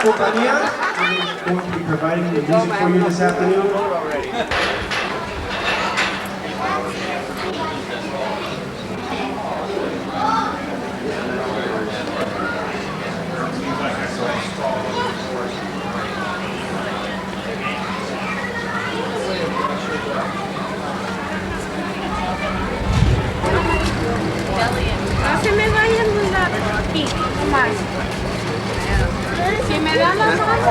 Compania. We're going to be providing the music for you this afternoon. Se me vayan aquí, más. Si me dan las manos.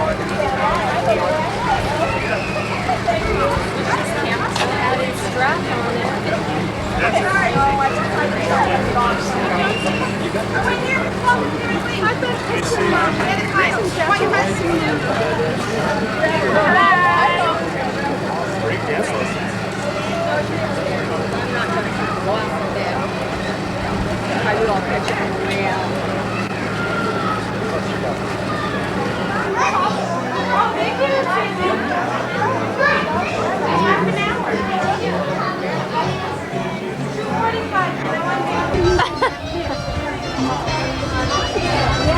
Strap on it. I do all pictures.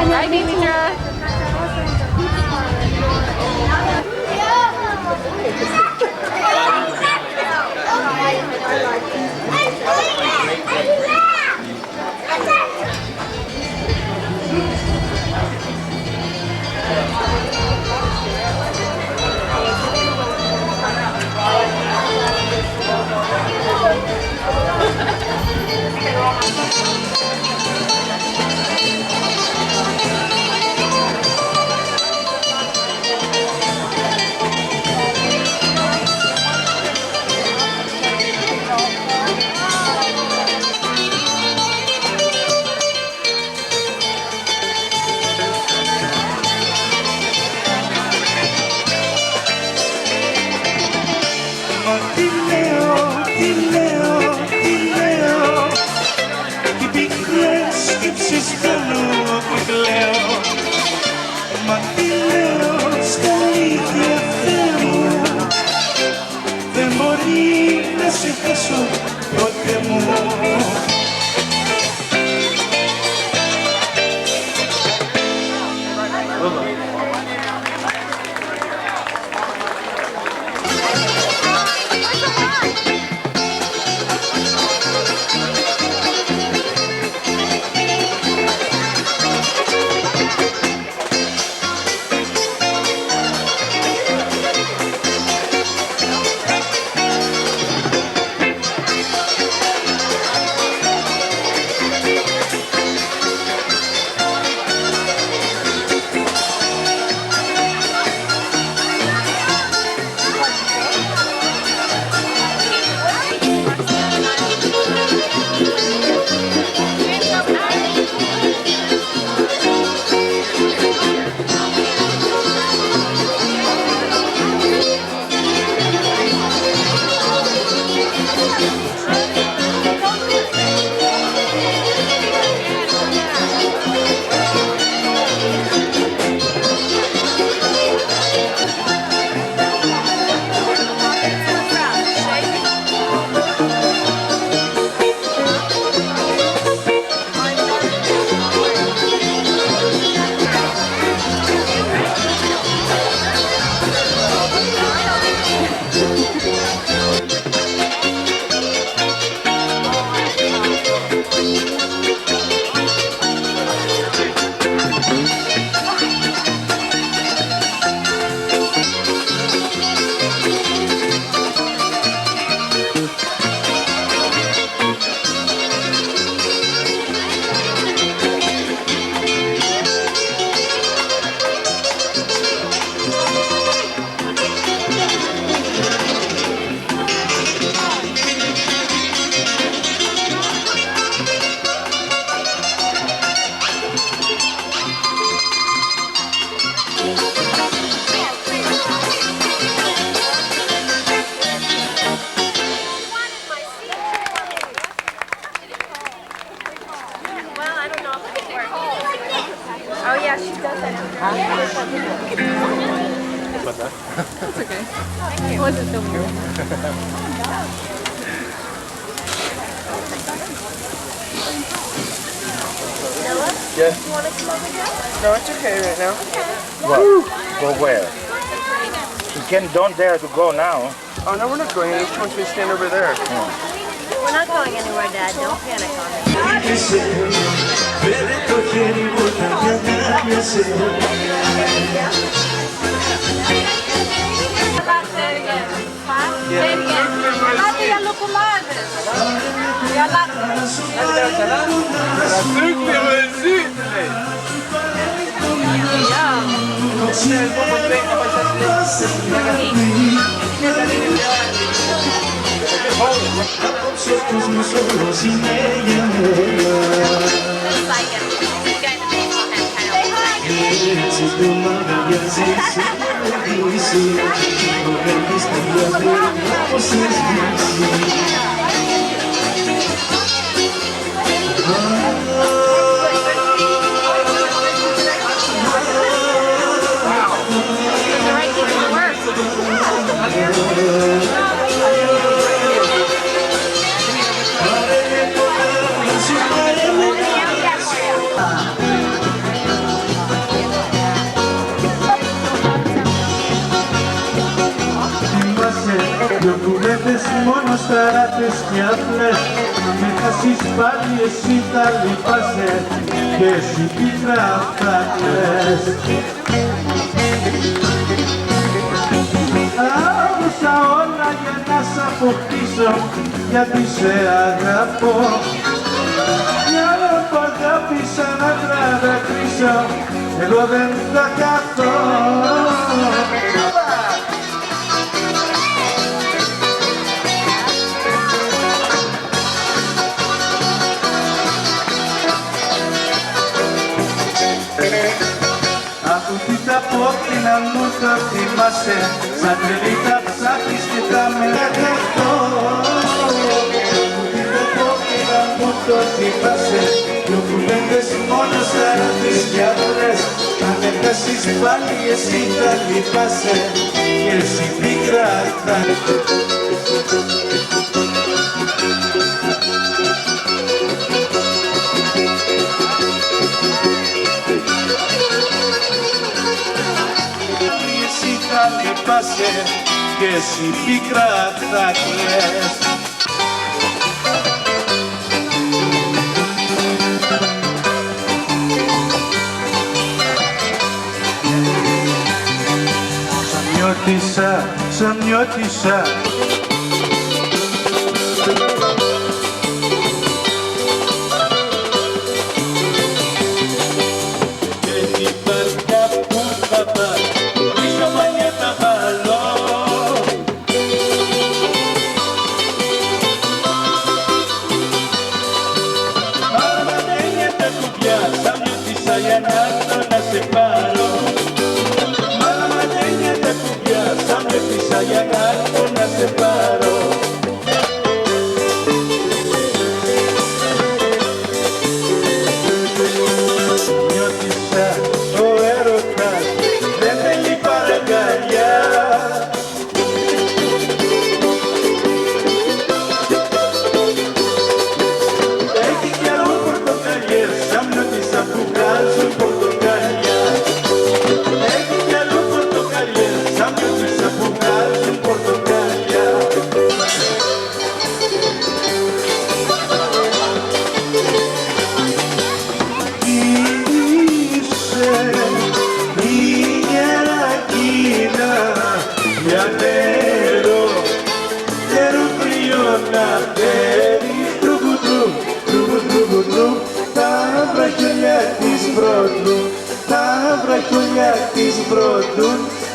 Right, baby Dra? That's okay. It wasn't filming you. Vanilla? Yeah. You want to come over here? No, it's okay right now. What? Go where? You don't dare to go now. Oh, no, we're not going. He just wants me to stand over there. We're not going anywhere, Dad. Don't panic on me. Say it again. Lahat yan lukumades. Yan lahat. Δοκουμέντες μόνο σταράτες και απλές. Με χάσεις πάλι εσύ τα λυπάσαι και εσύ πίκρα αυτά κλαις. Άκουσα όλα για να σ' αποκτήσω, γιατί σε αγαπώ. Μια που αγάπησα να τραβακρίσω, εγώ δεν θα καθώ. Αφού τι θα πω και να μου το θυμάσαι, σαν τρελή τα ψάχνεις και τα μετακρατώ. Αφού τι θα πω και να μου το θυμάσαι, δυο κουβέντες μόνο σταρατές κι απλές. Αν με χάσεις πάλι εσύ θα λυπάσαι και εσύ πίκρα θα. Λυπάσαι και εσύ πίκρα θα κλαις. Σαν νιώτησα και την παρκά που θα πάει πίσω μανιά τα βάλω. Μαλαματένια τα κουπιά σαν νιώτησα για να έρθω να σε πάρω. Μαλαματένια τα κουπιά σαν νιώτησα για να έρθω να σε πάρω. Νιώτησα ο έρωτας δεν θέλει παραγκαλιά. Έχει κι άλλο πορτοκαλιές σαν νιώτησα που βγάζουν πορτοκαλιά. Έχει κι άλλο πορτοκαλιές σαν νιώτησα που βγάζουν πορτοκαλιά. Είσαι η γερακίνα για νερό, νερό κρύο να φέρεις. Τρουμπουντρου, τρουμπουντρουμπουντρου, τα βραχιολιά της βρόντου, τα βραχιολιά της βρόντου.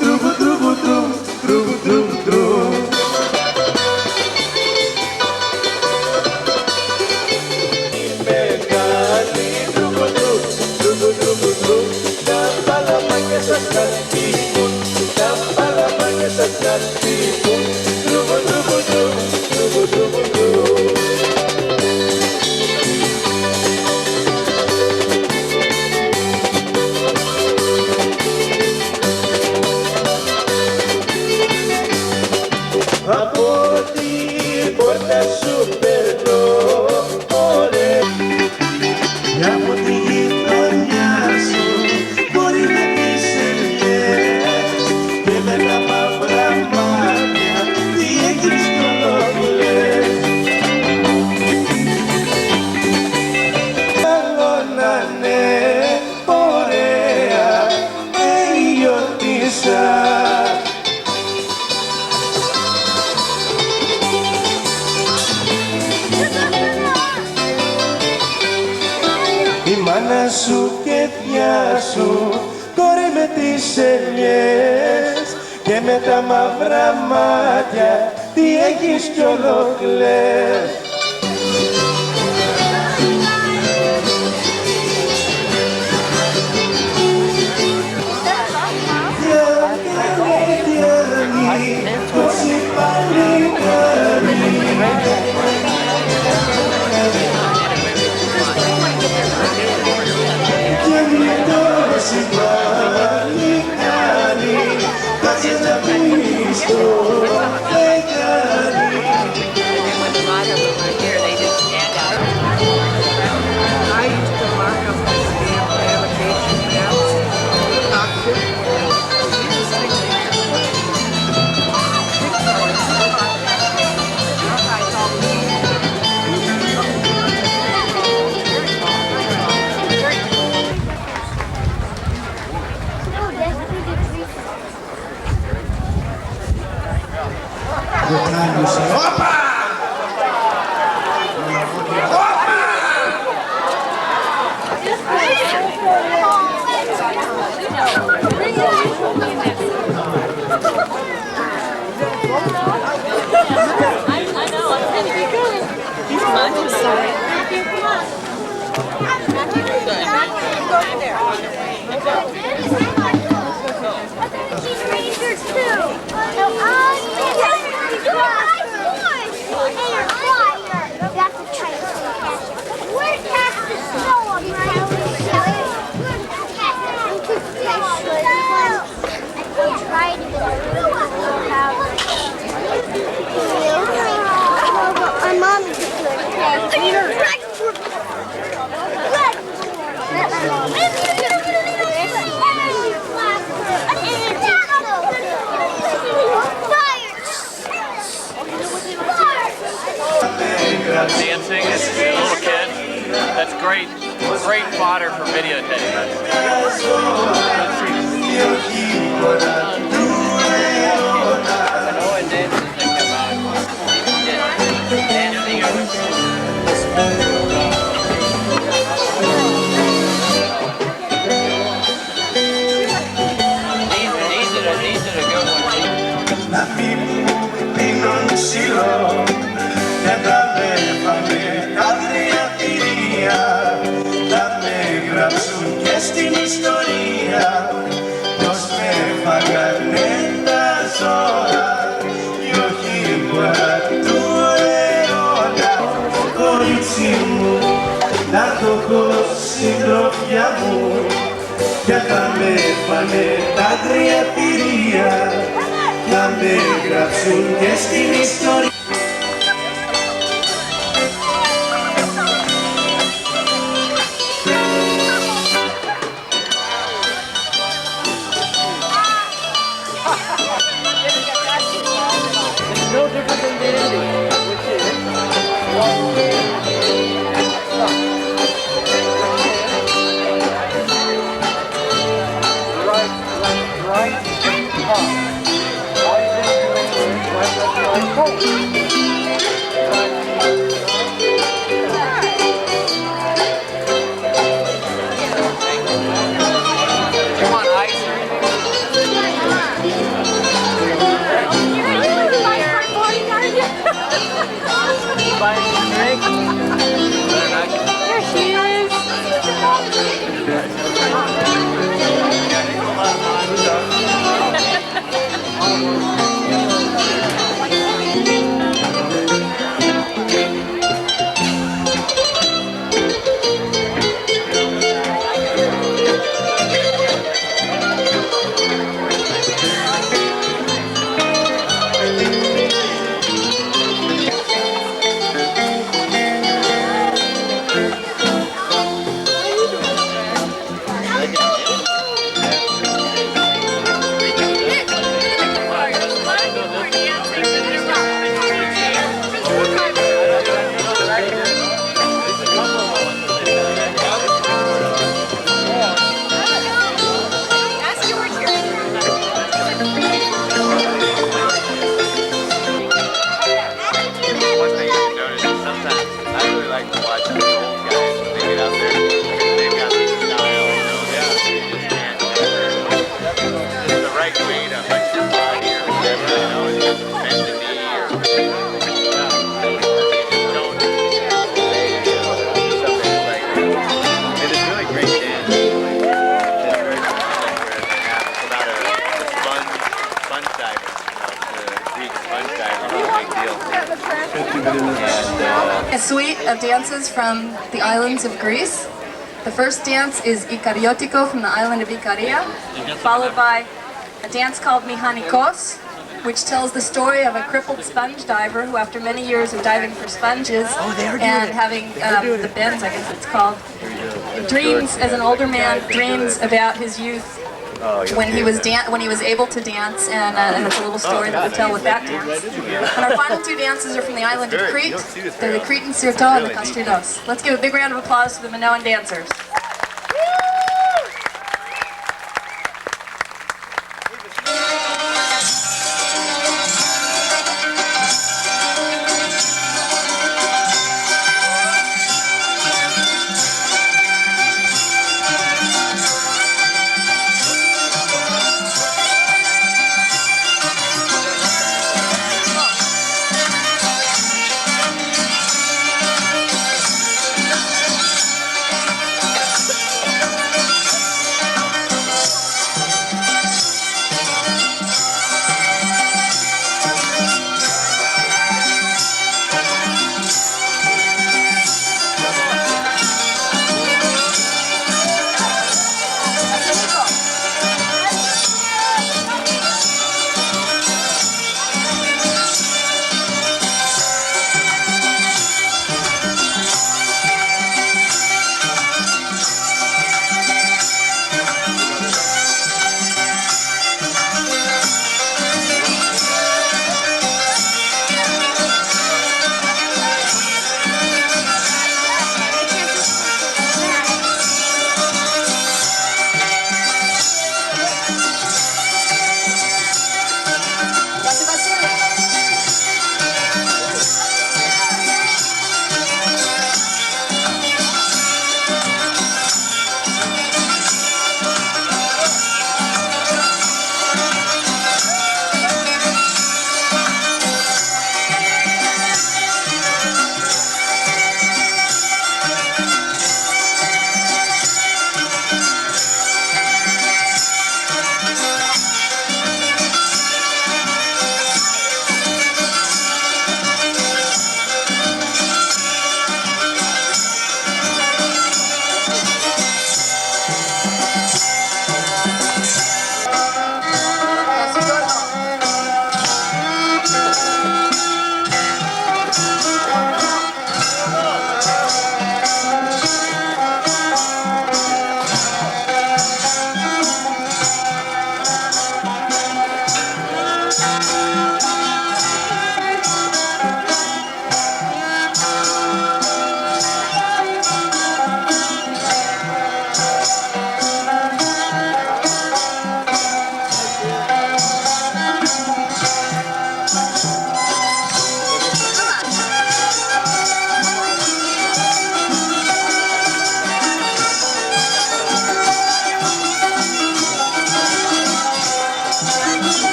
Τρουμπουντρουμπουντρου, τρουμπουντρουμπουντρου. Μεγάλη τρουμπουντρου, τρουμπουντρουμπουντρου, τα παλαμάκια σας καλπίπουν, τα παλαμάκια σας καλπίπουν. Τρουμπουντρουμπουντρου, τρουμπουντρουμπουντρου. Από την πόρτα σου περνώ, ωραία. Για μου τη γειτονιά Μάνα σου και θεία σου, κόρη με τις ελιές και με τα μαύρα μάτια, τι έχεις κι ολοκλές. Dancing as a little kid, that's great fodder for videotaping. Minoan Dancers that come out. These are the good ones. Για τα πέφανε τα διατηρία, θα με γράψουν και στην ιστορία πως με φάγανε τα ζώα κι όχι μπορεί του αιώνα. Κορίτσι μου, να το έχω συντροφιά μου, για θα με φάνε τα διατηρία, θα με γράψουν και στην ιστορία. No different than dancing, which is right, up. Right, of dances from the islands of Greece. The first dance is Ikariotiko from the island of Ikaria, followed by a dance called Mihanikos, which tells the story of a crippled sponge diver who, after many years of diving for sponges and having the bends, I guess it's called, dreams as an older man, dreams about his youth when he was able to dance, and it's a little story that we tell with that dance. And our final two dances are from the island of Crete. They're the Cretan Sirto and the Kastridos. Let's give a big round of applause to the Minoan Dancers.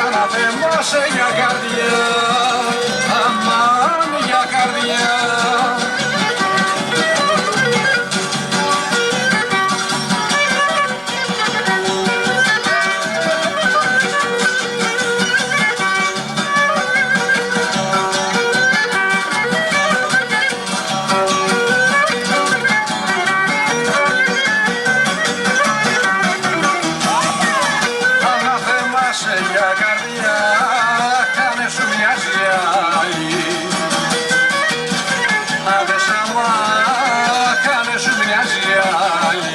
Αναθέμασε για καρδιά, αμάν για καρδιά. Για καρδιά, κάνε σου μια ζιάλη. Άδε σαμά, κάνε σου μια ζιάλη.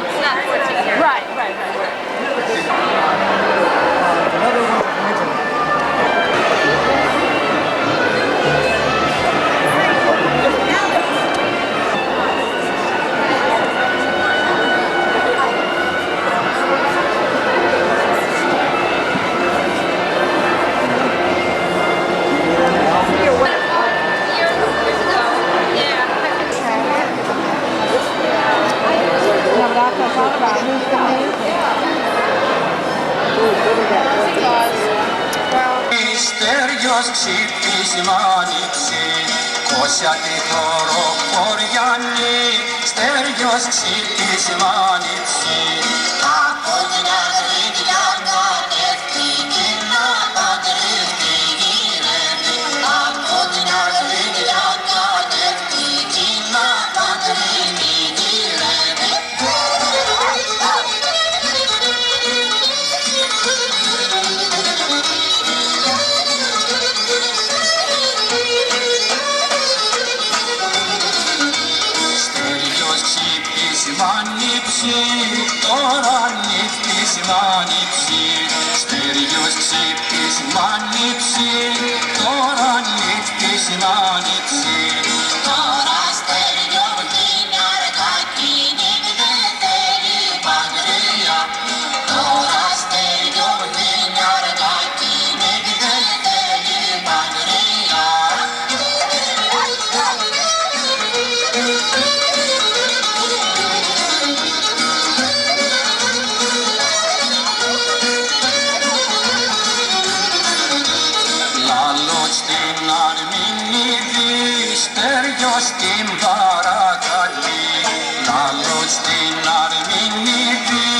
It's not 14 years. Right. thought about who's the new Μυστέριος ψήφισμα νύψη, κόσιατη θωρό χωριανή, στέριος ψήφισμα νύψη. Από την αγρίδια κατεύθυνη να παντρευτεί γυρεύει, από την αγρίδια κατεύθυνη να παντρευτεί γυρεύει. Μανίψη, τώρα νύχτης μανίψη, στέριος ξύπτης μανίψη, τώρα νύχτης μανίψη. Τώρα στέριο την αργάκι νύχτε θέλει παντρία, τώρα στέριο την αργάκι νύχτε θέλει παντρία. Στέριος την παρακαλεί, λαλός την Αρμηνίδη,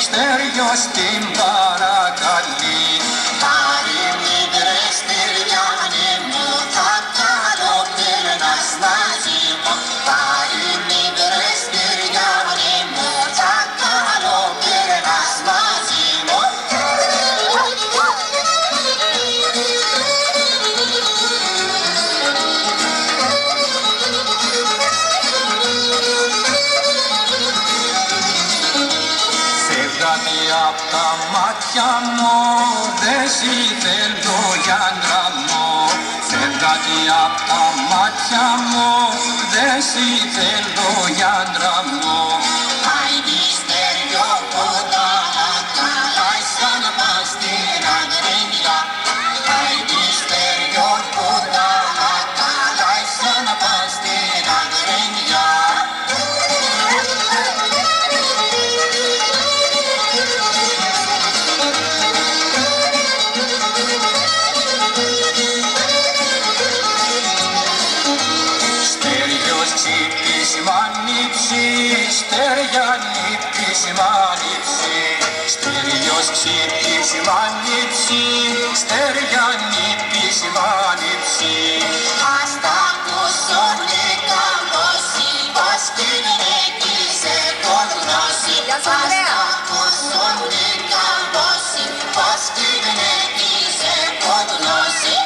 στέριος την παρακαλεί. Παρημήτρε Στυριάνη μου, θα καλοπέρνας μαζί μου, παρημήτρε Στυριάνη μου, θα καλοπέρνας μαζί μου. Απ' τα μάτια μου δεν σε θέλω για άντρα μου, φεύγατε απ' τα μάτια μου δεν σε θέλω για άντρα μου. Άιντι στέριο που τα καλάει σαν πας στην αγρίνια, άιντι στέριο που τα καλάει σαν πας στην αγρίνια. Στέρια νύχτης μανίψη, στέριος ξύπτης μανίψη, στέρια νύχτης μανίψη. Ας τα ακούσουν οι καμπόσοι, πως την νίκησε το γνώση. Ας τα ακούσουν οι καμπόσοι, πως την νίκησε το γνώση.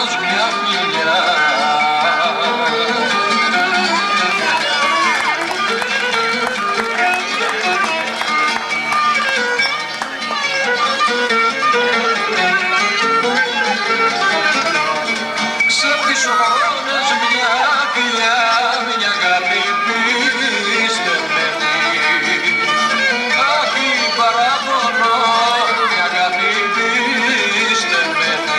χρόνος μια φιλιά. Ξέφυγε ο χρόνος μια φιλιά, μια αγάπη πιστευμένη. Αχ, παράπονο, μια αγάπη πιστευμένη.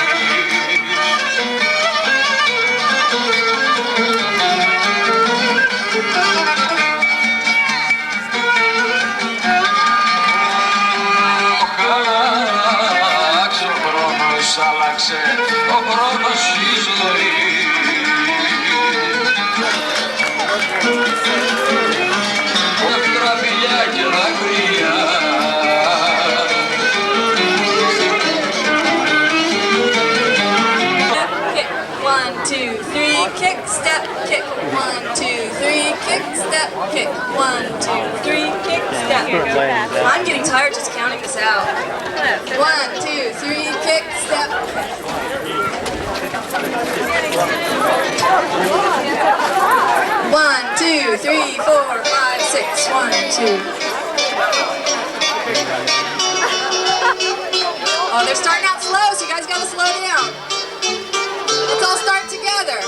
Ο χρόνος άλλαξε, ο χρόνος η ζωή. Εύτρα φιλιά και δάκρυα. Kick, 1, 2, 3, kick, step, kick, 1, 2, 3, kick, step, kick, 1, 2, 3, kick, step. I'm getting tired just counting this out. 1, 2, 3, kick, step. 1, 2, 3, 4, 5, 6, 1, 2. Oh, they're starting out slow, so you guys gotta slow down. Let's all start together.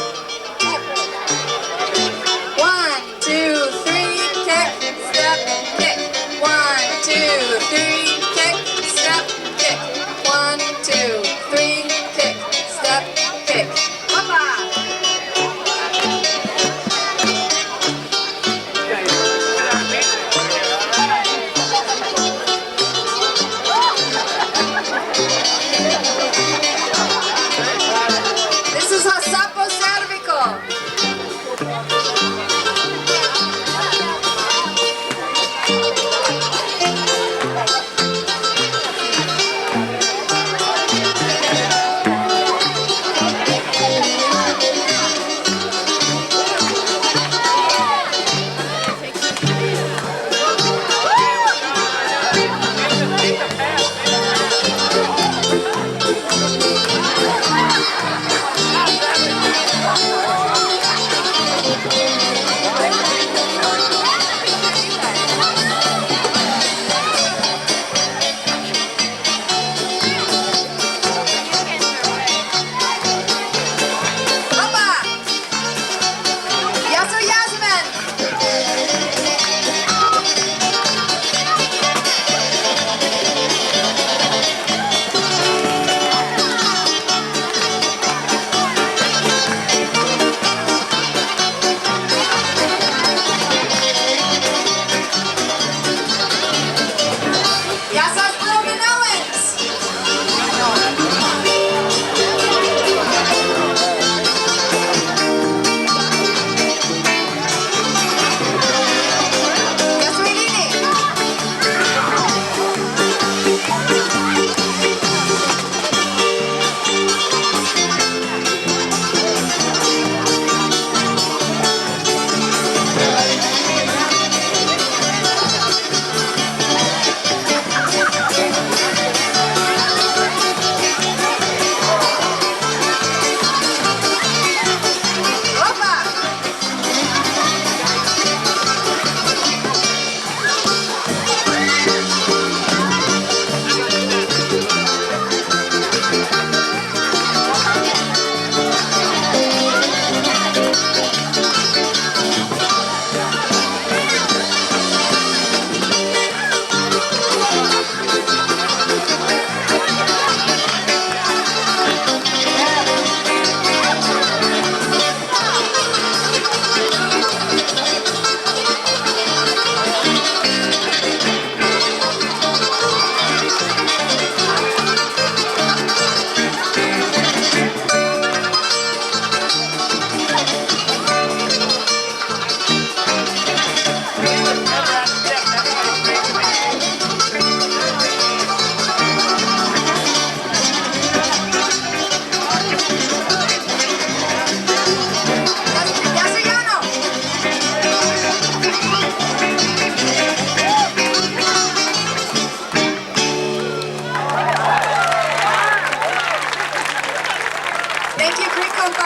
1, 2, 3, kick, step, kick. 1, 2, 3, kick, step, kick. 1, 2, 3, kick, step, kick. Hoppa! This is Hasapo Cervical.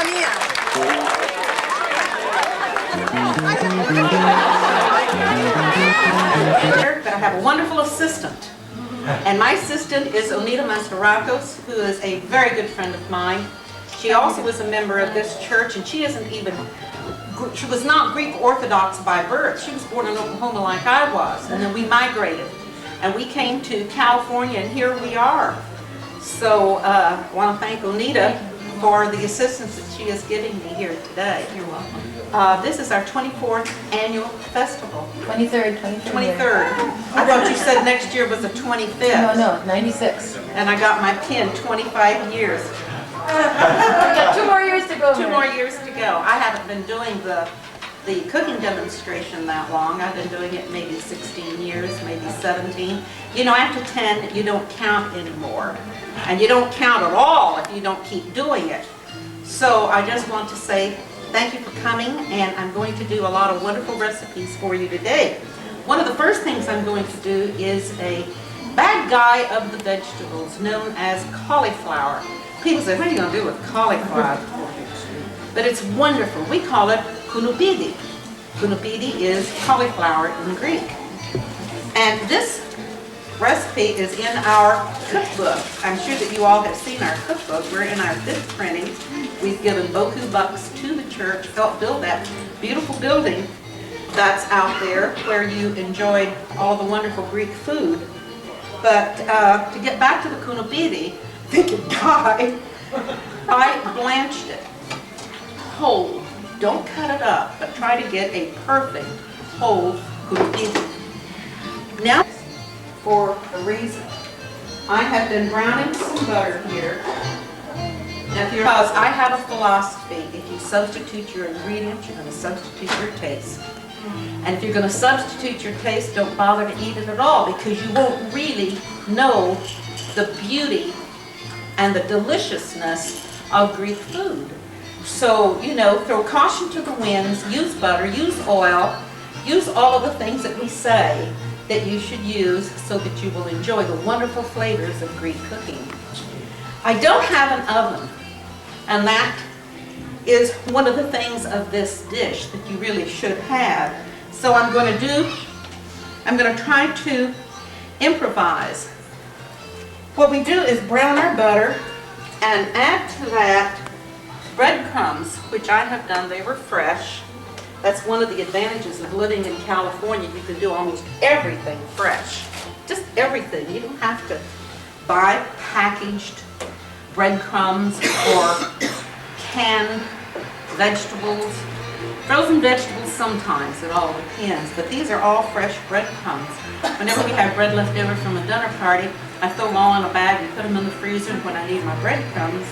Mamma mia! But I have a wonderful assistant. And my assistant is Mihanikos, who is a very good friend of mine. She also is a member of this church, and she was not Greek Orthodox by birth. She was born in Oklahoma like I was, and then we migrated. And we came to California, and here we are. So I want to thank Onita for the assistance that she is giving me here today. You're welcome. This is our 24th annual festival. 23rd. 23rd. I thought you said next year was the 25th. No, 96. And I got my pin, 25 years. We got 2 more years to go. 2 more years to go. I haven't been doing the cooking demonstration that long. I've been doing it maybe 16 years, maybe 17. You know, after 10, you don't count anymore. And you don't count at all if you don't keep doing it. So I just want to say thank you for coming, and I'm going to do a lot of wonderful recipes for you today. One of the first things I'm going to do is a bad guy of the vegetables known as cauliflower. People say, what are you going to do with cauliflower? But it's wonderful. We call it kounopidi. Kounopidi is cauliflower in Greek. And this recipe is in our cookbook. I'm sure that you all have seen our cookbook. We're in our 5th printing. We've given Boku bucks to the church, helped build that beautiful building that's out there where you enjoyed all the wonderful Greek food. But to get back to the kounopidi, thinking, God, I blanched it whole. Don't cut it up, but try to get a perfect whole kounopidi. Now, for a reason, I have been browning some butter here. Now, because I have a philosophy, if you substitute your ingredients, you're going to substitute your taste. And if you're going to substitute your taste, don't bother to eat it at all, because you won't really know the beauty and the deliciousness of Greek food. So, you know, throw caution to the winds, use butter, use oil, use all of the things that we say that you should use so that you will enjoy the wonderful flavors of Greek cooking. I don't have an oven, and that is one of the things of this dish that you really should have. So I'm going to try to improvise. What we do is brown our butter and add to that breadcrumbs, which I have done. They were fresh. That's one of the advantages of living in California. You can do almost everything fresh. Just everything. You don't have to buy packaged breadcrumbs or canned vegetables. Frozen vegetables sometimes, it all depends. But these are all fresh breadcrumbs. Whenever we have bread left over from a dinner party, I throw them all in a bag and put them in the freezer. When I need my breadcrumbs,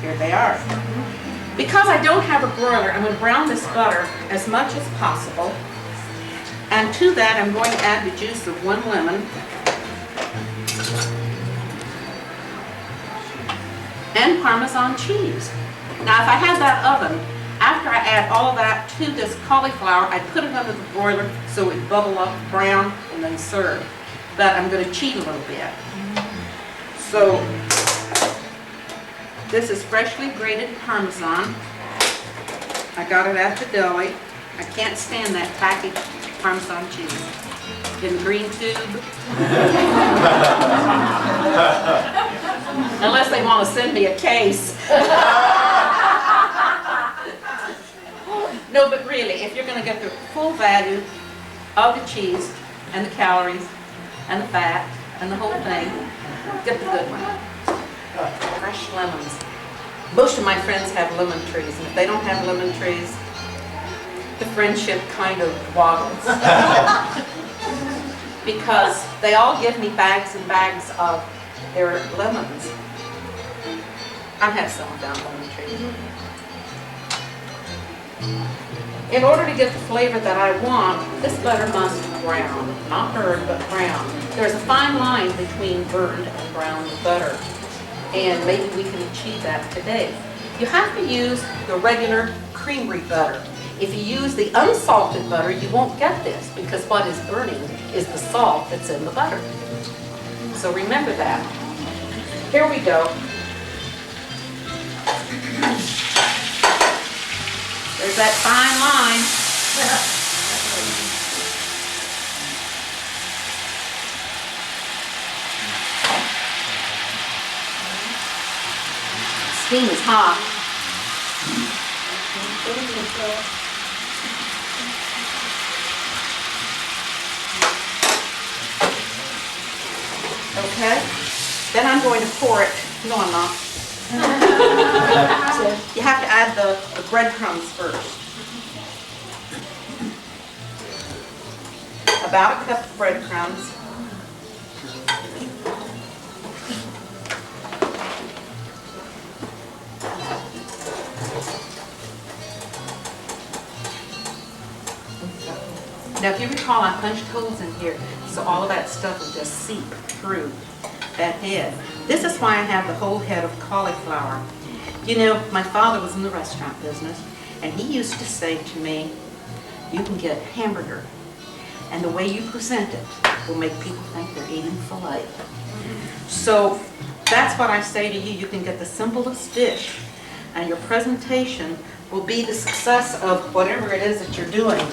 here they are. Because I don't have a broiler, I'm going to brown this butter as much as possible. And to that, I'm going to add the juice of 1 lemon. And Parmesan cheese. Now, if I had that oven, after I add all that to this cauliflower, I put it under the broiler so it would bubble up, brown, and then serve. But I'm going to cheat a little bit. So, this is freshly grated Parmesan. I got it at the deli. I can't stand that packaged Parmesan cheese in the green tube. Unless they want to send me a case. No, but really, if you're going to get the full value of the cheese and the calories and the fat and the whole thing, get the good one. Fresh lemons. Most of my friends have lemon trees, and if they don't have lemon trees, the friendship kind of waddles. Because they all give me bags and bags of their lemons. I have some without lemon trees. In order to get the flavor that I want, this butter must brown. Not burned, but brown. There's a fine line between burned and browned butter. And maybe we can achieve that today. You have to use the regular creamery butter. If you use the unsalted butter, you won't get this, because what is burning is the salt that's in the butter. So remember that. Here we go. There's that fine line. Steam is hot. Okay, then I'm going to pour it. No, I'm not. You have to add the breadcrumbs first. About a cup of breadcrumbs. Now, if you recall, I punched holes in here, so all of that stuff will just seep through that head. This is why I have the whole head of cauliflower. You know, my father was in the restaurant business, and he used to say to me, you can get hamburger, and the way you present it will make people think they're eating filet. So that's what I say to you. You can get the simplest dish, and your presentation will be the success of whatever it is that you're doing.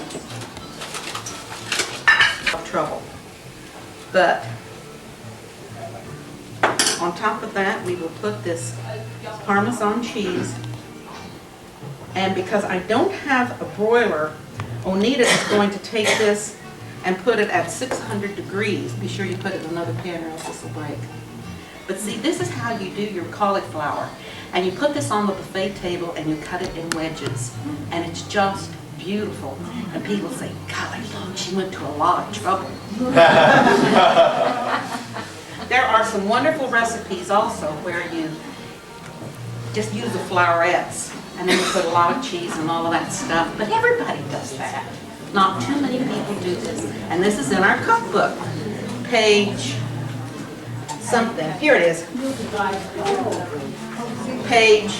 Trouble. But on top of that, we will put this Parmesan cheese. And because I don't have a broiler, Onita is going to take this and put it at 600 degrees. Be sure you put it in another pan or else this will break. But see, this is how you do your cauliflower. And you put this on the buffet table and you cut it in wedges. And it's just beautiful. And people say, golly, she went to a lot of trouble. There are some wonderful recipes also where you just use the flowerets and then you put a lot of cheese and all of that stuff. But everybody does that. Not too many people do this. And this is in our cookbook. Page something. Here it is. Page,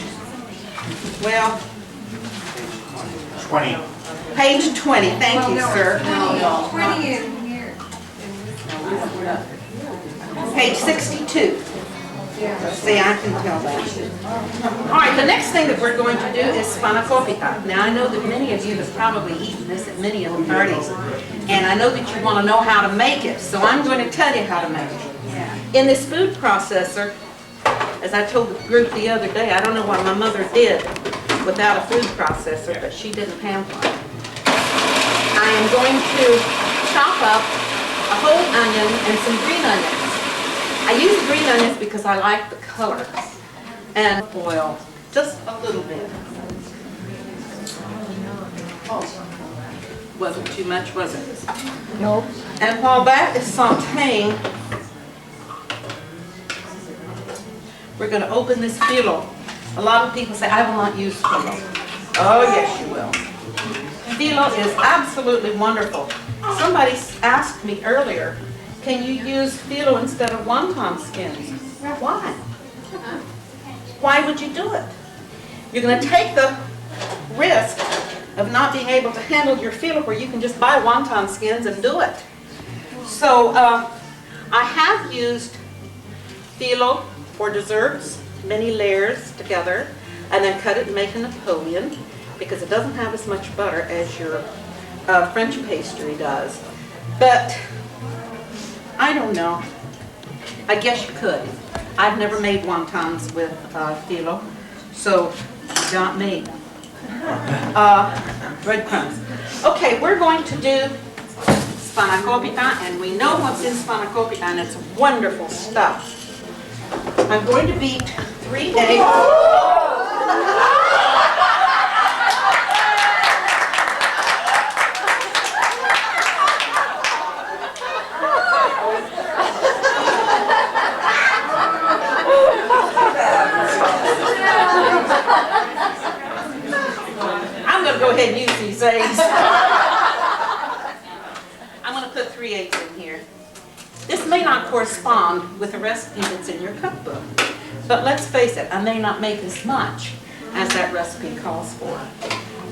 well, 20. Page 20, thank you, sir. 20 in here. Page 62. See, I can tell that. All right, the next thing that we're going to do is spanakopita. Now, I know that many of you have probably eaten this at many of the parties, and I know that you want to know how to make it, so I'm going to tell you how to make it. In this food processor, as I told the group the other day, I don't know what my mother did without a food processor, but she didn't have one. I am going to chop up a whole onion and some green onions. I use green onions because I like the color. And oil, just a little bit. Wasn't too much, was it? Nope. And while that is sauteing, we're going to open this filo. A lot of people say, I will not use filo. Oh, yes, you will. Filo is absolutely wonderful. Somebody asked me earlier, can you use filo instead of wonton skins? Why? Why would you do it? You're going to take the risk of not being able to handle your filo where you can just buy wonton skins and do it. So I have used filo for desserts, many layers together, and then cut it and make a Napoleon because it doesn't have as much butter as your French pastry does. But I don't know. I guess you could. I've never made wontons with filo, so not me. Breadcrumbs. Okay, we're going to do spanakopita, and we know what's in spanakopita, and it's wonderful stuff. I'm going to beat 3 eggs. I'm going to go ahead and use these eggs. I'm going to put 3 eggs in here. This may not correspond with the recipe that's in your cookbook, but let's face it, I may not make as much as that recipe calls for.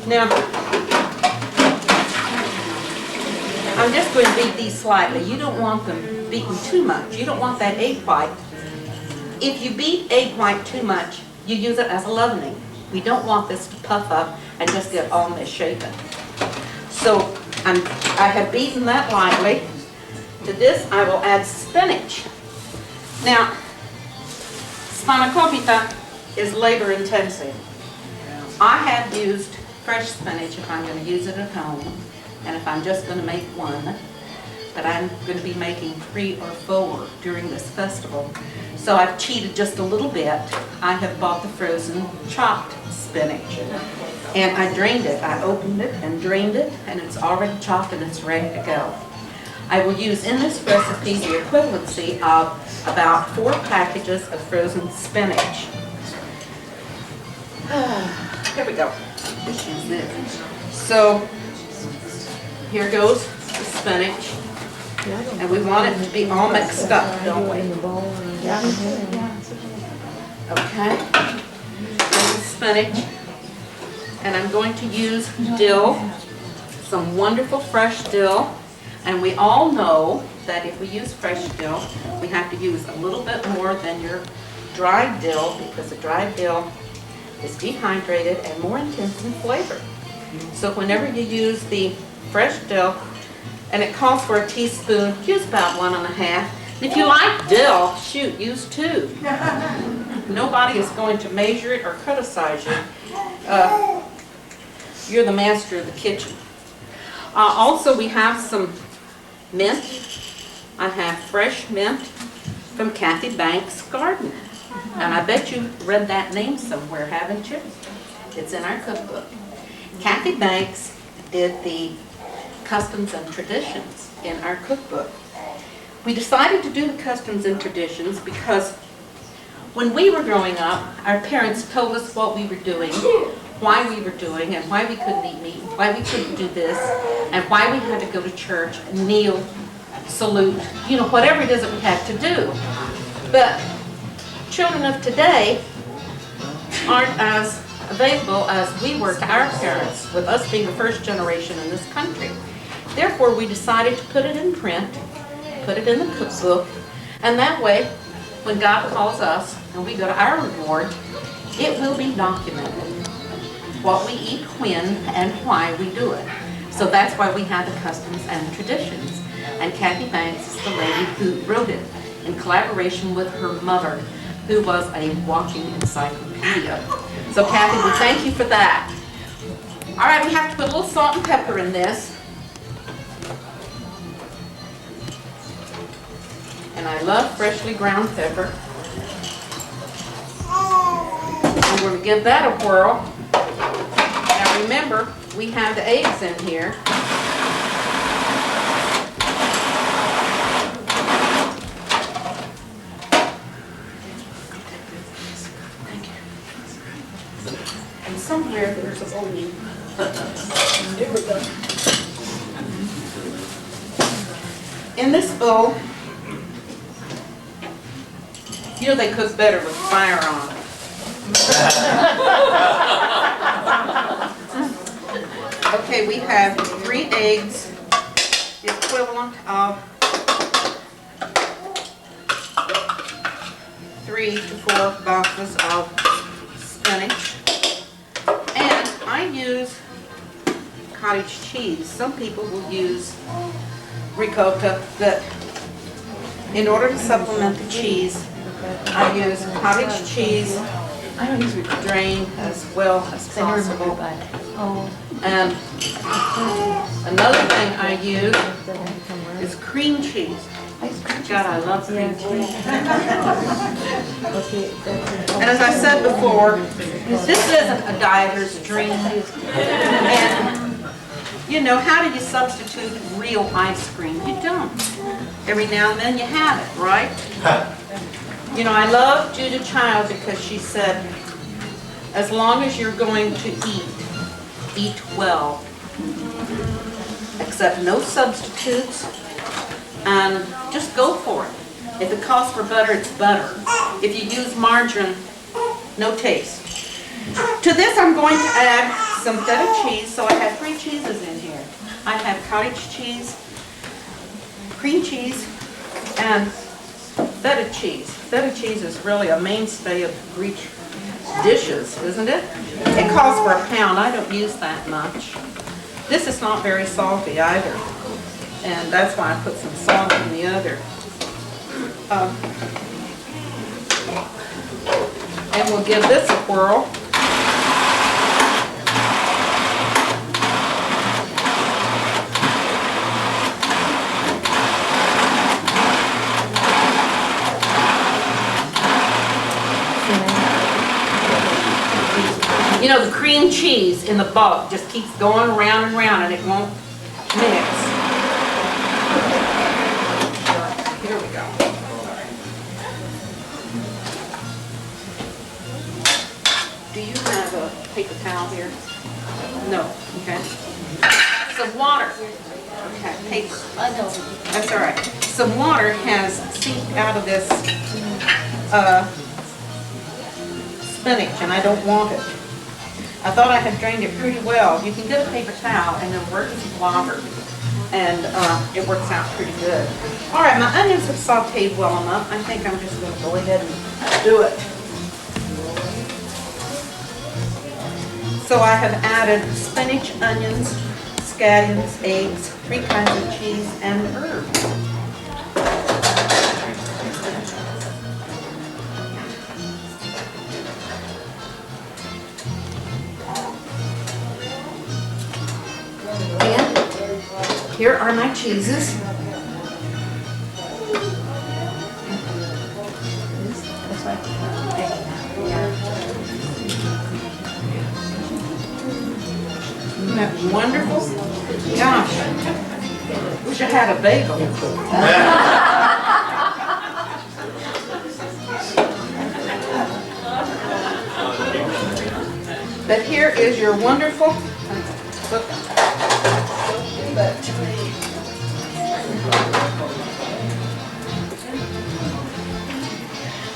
Now, I'm just going to beat these slightly. You don't want them beaten too much. You don't want that egg white. If you beat egg white too much, you use it as a leavening. We don't want this to puff up and just get all misshapen. So I have beaten that lightly. To this I will add spinach. Now, spanakopita is labor intensive. I have used fresh spinach if I'm going to use it at home, and if I'm just going to make one, but I'm going to be making 3 or 4 during this festival. So I've cheated just a little bit. I have bought the frozen chopped spinach, and I drained it. I opened it and drained it, and it's already chopped and it's ready to go. I will use in this recipe the equivalency of about 4 packages of frozen spinach. Here we go. Just use this. So here goes the spinach, and we want it to be all mixed up, don't we? Okay. There's the spinach, and I'm going to use dill, some wonderful fresh dill. And we all know that if we use fresh dill, we have to use a little bit more than your dried dill, because the dried dill is dehydrated and more intense in flavor. So whenever you use the fresh dill, and it calls for a teaspoon, use about 1.5. And if you like dill, shoot, use 2. Nobody is going to measure it or criticize you. You're the master of the kitchen. Also, we have some mint. I have fresh mint from Kathy Banks' garden. And I bet you read that name somewhere, haven't you? It's in our cookbook. Kathy Banks did the customs and traditions in our cookbook. We decided to do the customs and traditions because when we were growing up, our parents told us what we were doing, why we were doing, and why we couldn't eat meat, why we couldn't do this, and why we had to go to church, kneel, salute, you know, whatever it is that we had to do. But children of today aren't as available as we were to our parents, with us being the first generation in this country. Therefore, we decided to put it in print, put it in the cookbook, and that way, when God calls us and we go to our reward, it will be documented what we eat, when, and why we do it. So that's why we have the customs and traditions. And Kathy Banks is the lady who wrote it in collaboration with her mother, who was a walking encyclopedia. So Kathy, we thank you for that. All right, we have to put a little salt and pepper in this. And I love freshly ground pepper. I'm going to give that a whirl. Now remember, we have the eggs in here. And somewhere there's a bowl. Here we go. In this bowl, you know they cook better with fire on it. Okay, we have 3 eggs, the equivalent of 3 to 4 boxes of spinach. And I use cottage cheese. Some people will use ricotta, but in order to supplement the cheese, I use cottage cheese drained as well as possible. And another thing I use is cream cheese. God, I love cream cheese. And as I said before, this isn't a dieter's dream. And you know, how do you substitute real ice cream? You don't. Every now and then you have it, right? You know, I love Judah Child because she said, as long as you're going to eat well. Accept no substitutes, and just go for it. If it calls for butter, it's butter. If you use margarine, no taste. To this I'm going to add some feta cheese, so I have 3 cheeses in here. I have cottage cheese, cream cheese, and feta cheese. Feta cheese is really a mainstay of dishes, isn't it? It calls for a pound. I don't use that much. This is not very salty either, and that's why I put some salt in the other. And we'll give this a whirl. You know, the cream cheese in the bulk just keeps going round and round and it won't mix. Here we go. Do you have a paper towel here? No, okay. Some water. Okay, paper. That's all right. Some water has seeped out of this spinach and I don't want it. I thought I had drained it pretty well. You can get a paper towel and then work with water, and it works out pretty good. All right, my onions have sauteed well enough. I think I'm just going to go ahead and do it. So I have added spinach, onions, scallions, eggs, 3 kinds of cheese, and herbs. Here are my cheeses. Isn't that wonderful? Gosh, wish I had a bagel. But here is your wonderful, look,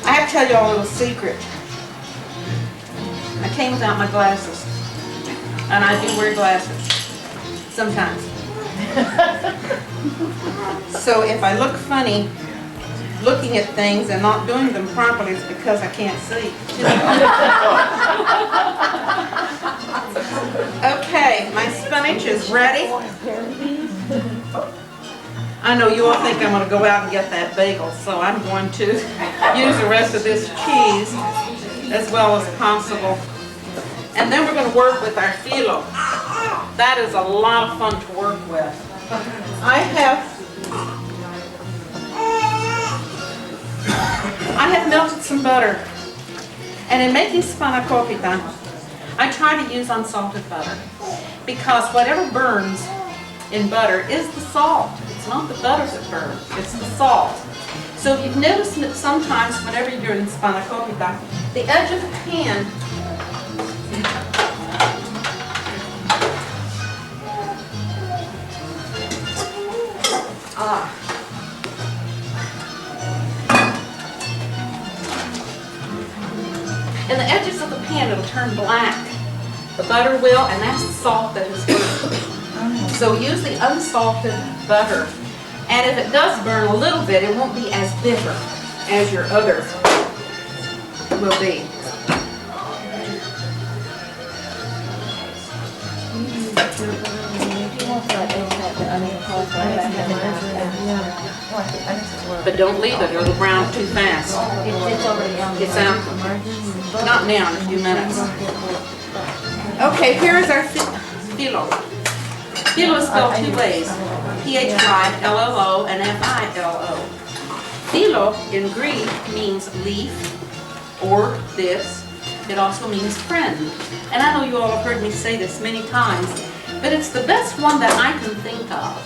I have to tell you all a little secret. I came without my glasses, and I do wear glasses sometimes. So if I look funny looking at things and not doing them properly, it's because I can't see. Okay, my spinach is ready. I know you all think I'm going to go out and get that bagel, so I'm going to use the rest of this cheese as well as possible. And then we're going to work with our phyllo. That is a lot of fun to work with. I have melted some butter. And in making spanakopita, I try to use unsalted butter, because whatever burns in butter is the salt. It's not the butter that burns, it's the salt. So you've noticed that sometimes whenever you're doing spanakopita, the edge of the pan and the edges of the pan, it'll turn black. The butter will, and that's the salt that has burned. So use the unsalted butter. And if it does burn a little bit, it won't be as bitter as your other will be. But don't leave it, it'll brown too fast. It's out. Not now, in a few minutes. Okay, here is our phyllo. Phyllo is spelled 2 ways. P-H-Y-L-L-O and F-I-L-O. Phyllo in Greek means leaf or this. It also means friend. And I know you all have heard me say this many times, but it's the best one that I can think of.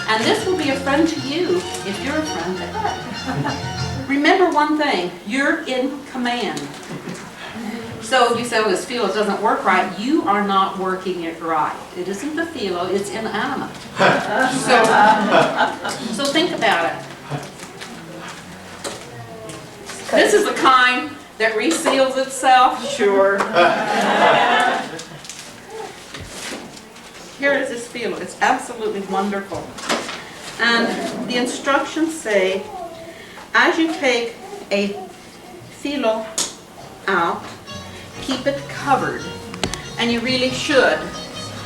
And this will be a friend to you if you're a friend to her. Remember one thing, you're in command. So you say, well, this phyllo doesn't work right. You are not working it right. It isn't the phyllo, it's inanimate. So think about it. This is the kind that reseals itself, sure. Here is this phyllo. It's absolutely wonderful. And the instructions say, as you take a phyllo out, keep it covered, and you really should,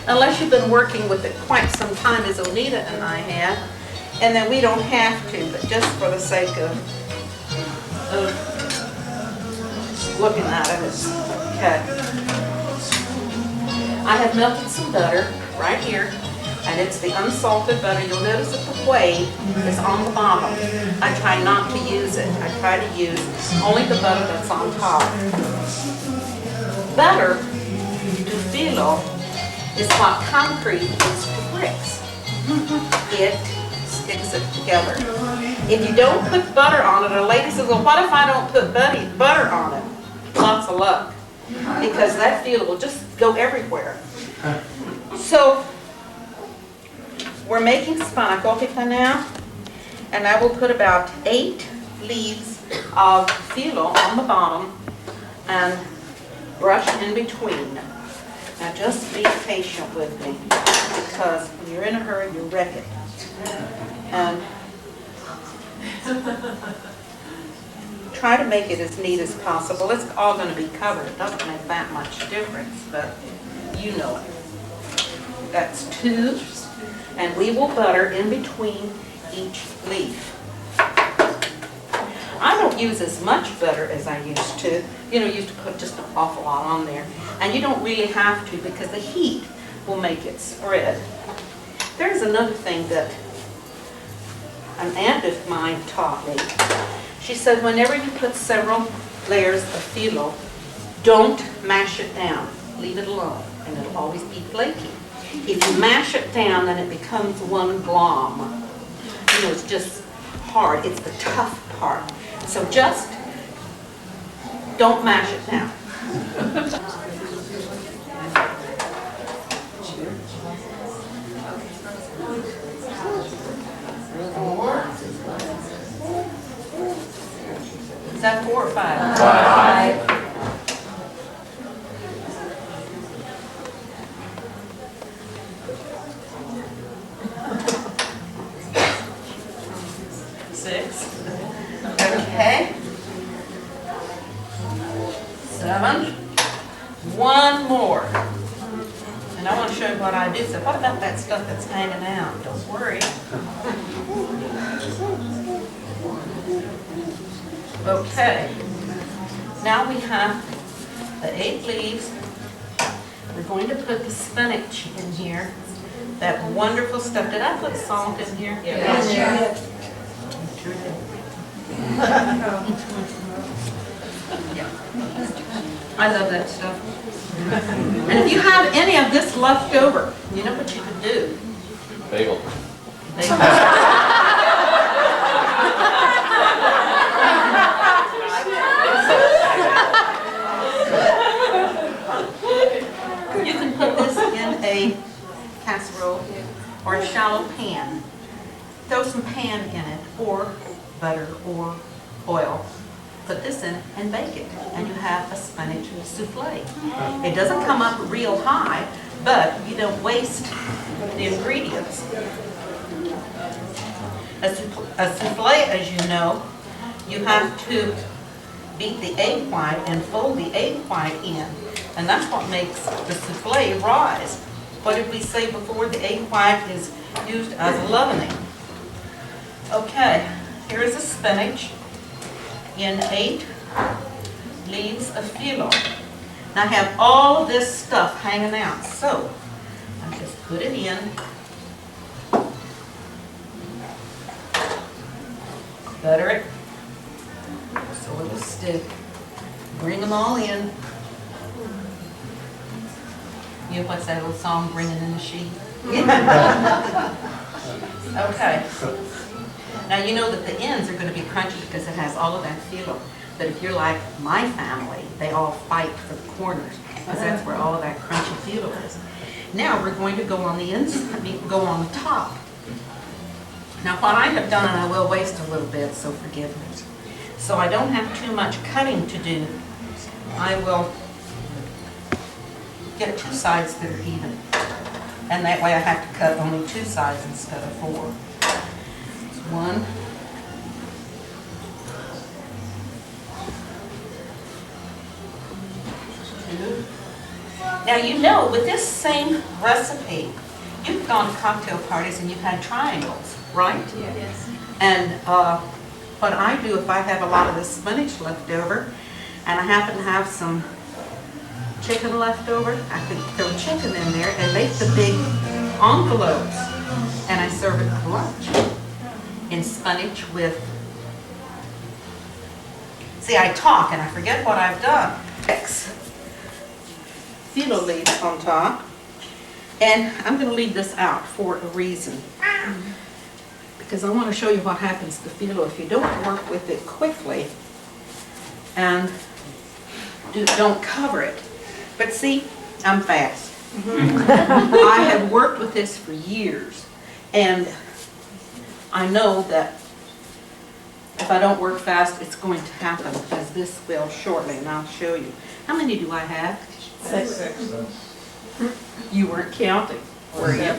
unless you've been working with it quite some time as Onita and I have, and then we don't have to, but just for the sake of looking at it. Okay. I have melted some butter right here, and it's the unsalted butter. You'll notice that the whey is on the bottom. I try not to use it. I try to use only the butter that's on top. Butter to filo is what concrete is to bricks. It sticks it together. If you don't put butter on it, a lady says, well, what if I don't put butter on it? Lots of luck, because that filo will just go everywhere. So we're making spanakopika now, and I will put about 8 leaves of filo on the bottom and brush in between. Now just be patient with me, because when you're in a hurry, you wreck it. And try to make it as neat as possible. It's all going to be covered. It doesn't make that much difference, but you know it. That's 2, and we will butter in between each leaf. I don't use as much butter as I used to. You know, I used to put just an awful lot on there. And you don't really have to, because the heat will make it spread. There's another thing that an aunt of mine taught me. She said whenever you put several layers of filo, don't mash it down. Leave it alone, and it'll always be flaky. If you mash it down, then it becomes one glom. You know, it's just hard. It's the tough part. So just don't mash it down. Is that 4 or 5? 5. Okay. 7. 1 more. And I want to show you what I do. So what about that stuff that's hanging out? Don't worry. Okay. Now we have the 8 leaves. We're going to put the spinach in here. That wonderful stuff. Did I put salt in here? Yes. Yeah. I love that stuff. And if you have any of this left over, you know what you could do? Bagel. You can put this in a casserole or a shallow pan. Throw some pan in it, or butter or oil. Put this in and bake it, and you have a spinach souffle. It doesn't come up real high, but you don't waste the ingredients. A souffle, as you know, you have to beat the egg white and fold the egg white in, and that's what makes the souffle rise. What did we say before? The egg white is used as leavening. Okay, here is a spinach in 8 leaves of filo. Now I have all of this stuff hanging out, so I just put it in, butter it so it will stick, bring them all in. You know, what's that old song, Bringing in the Sheep? Okay. Now you know that the ends are going to be crunchy because it has all of that filo. But if you're like my family, they all fight for the corners because that's where all of that crunchy filo is. Now we're going to go on the inside, go on the top. Now what I have done, and I will waste a little bit, so forgive me. So I don't have too much cutting to do. I will get 2 sides that are even. And that way I have to cut only 2 sides instead of 4. 1, 2, Now you know, with this same recipe, you've gone to cocktail parties and you've had triangles, right? Yes. And what I do if I have a lot of this spinach left over, and I happen to have some chicken left over, I can throw chicken in there and make the big envelopes, and I serve it for lunch in spinach with. See, I talk and I forget what I've done. Phyllo leaves on top, and I'm going to leave this out for a reason, because I want to show you what happens to phyllo if you don't work with it quickly and don't cover it. But see, I'm fast. I have worked with this for years, and I know that if I don't work fast, it's going to happen, as this will shortly, and I'll show you. How many do I have? 6. You weren't counting, were you?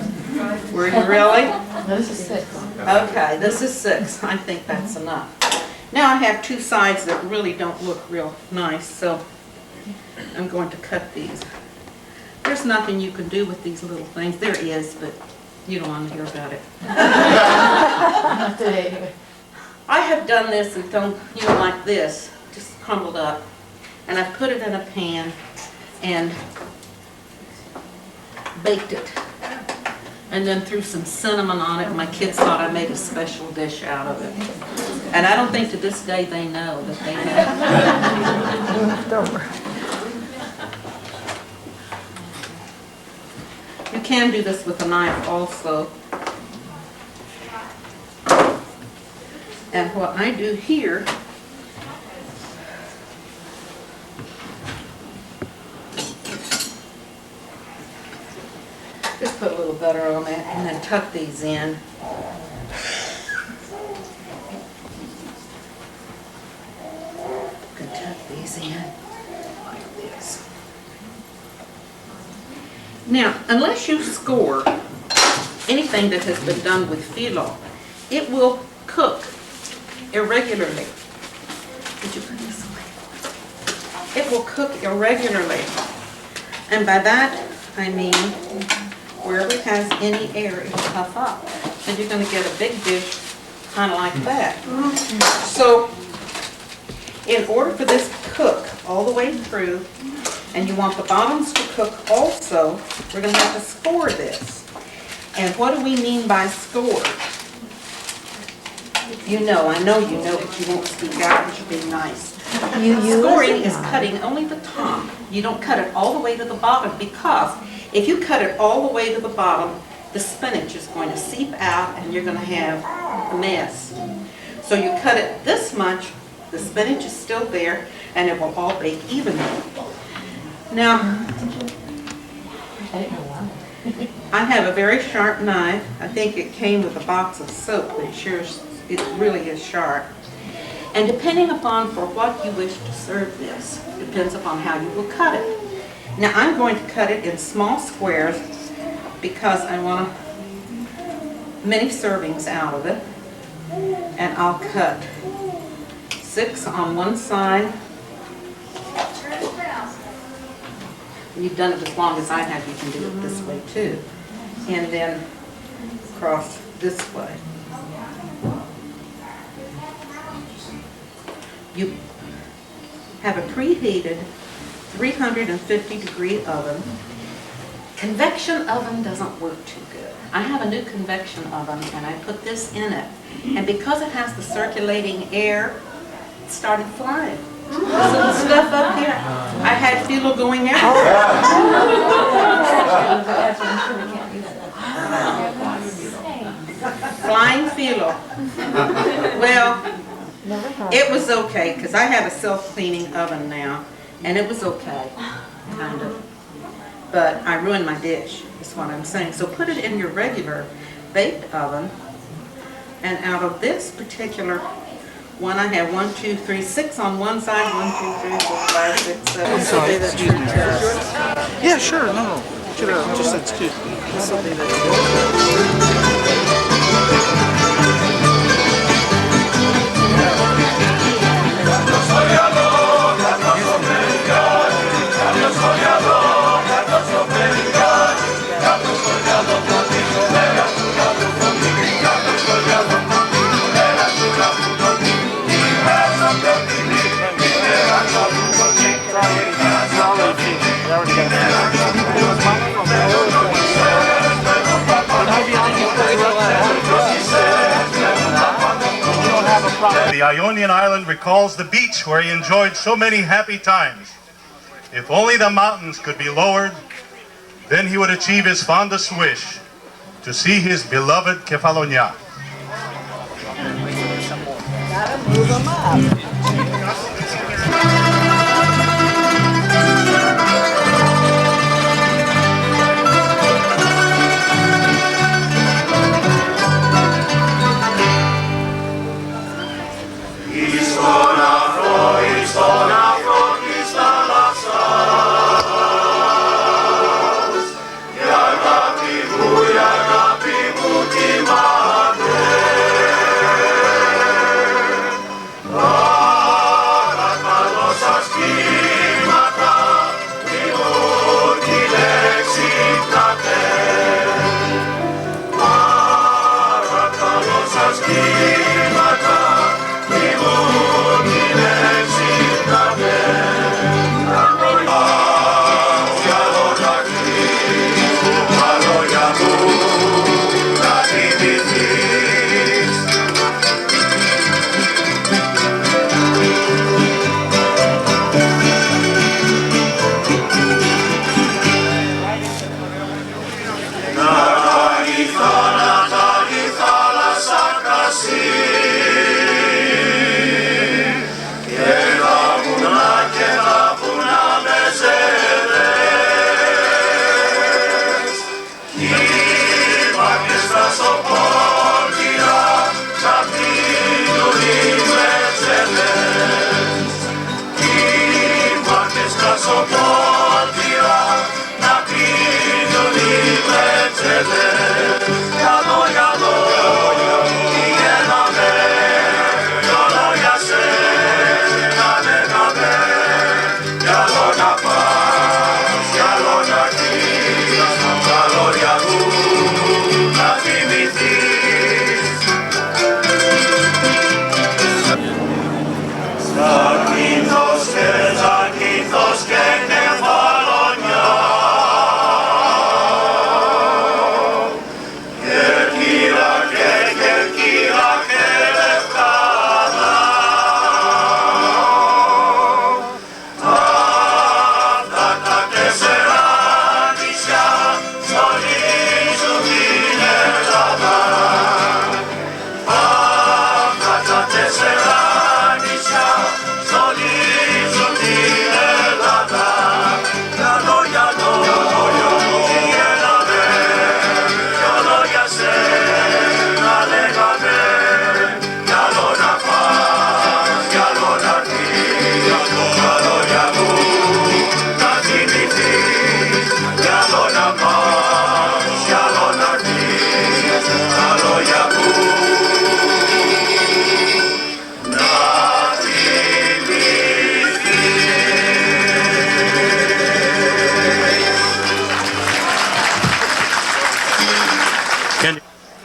Were you really? This is 6. Okay, this is 6. I think that's enough. Now I have 2 sides that really don't look real nice, so I'm going to cut these. There's nothing you can do with these little things. There is, but you don't want to hear about it. I have done this and done, like this, just crumbled up. And I've put it in a pan and baked it. And then threw some cinnamon on it. My kids thought I made a special dish out of it. And I don't think to this day they know that they have. You can do this with a knife also. And what I do here, just put a little butter on it and then tuck these in. You can tuck these in like this. Now, unless you score anything that has been done with phyllo, it will cook irregularly. Did you put this away? It will cook irregularly. And by that, I mean wherever it has any air, it will puff up. And you're going to get a big dish kind of like that. So, in order for this to cook all the way through, and you want the bottoms to cook also, we're going to have to score this. And what do we mean by score? You know, I know you know, but you won't speak out, but you're being nice. Scoring is cutting only the top. You don't cut it all the way to the bottom, because if you cut it all the way to the bottom, the spinach is going to seep out and you're going to have a mess. So you cut it this much, the spinach is still there, and it will all bake evenly. Now, I have a very sharp knife. I think it came with a box of soap, but it really is sharp. And depending upon for what you wish to serve this, depends upon how you will cut it. Now I'm going to cut it in small squares because I want many servings out of it. And I'll cut 6 on one side. When you've done it as long as I have, you can do it this way too. And then across this way. You have a preheated 350-degree oven. Convection oven doesn't work too good. I have a new convection oven and I put this in it. And because it has the circulating air, it started flying. This little stuff up here, I had phyllo going everywhere. Flying phyllo. Well, it was okay, because I have a self-cleaning oven now, and it was okay, kind of. But I ruined my dish, is what I'm saying. So put it in your regular baked oven, and out of this particular one, I have 1, 2, 3, 6 on one side, 1, 2, 3, 4, 5, 6, 7. I'm sorry, excuse me. Yeah, sure, no. Should have just said excuse me. This will be the Soñador, gato soñador, the Ionian island recalls the beach where he enjoyed so many happy times. If only the mountains could be lowered, then he would achieve his fondest wish, to see his beloved Kefalonia. Gotta move them up.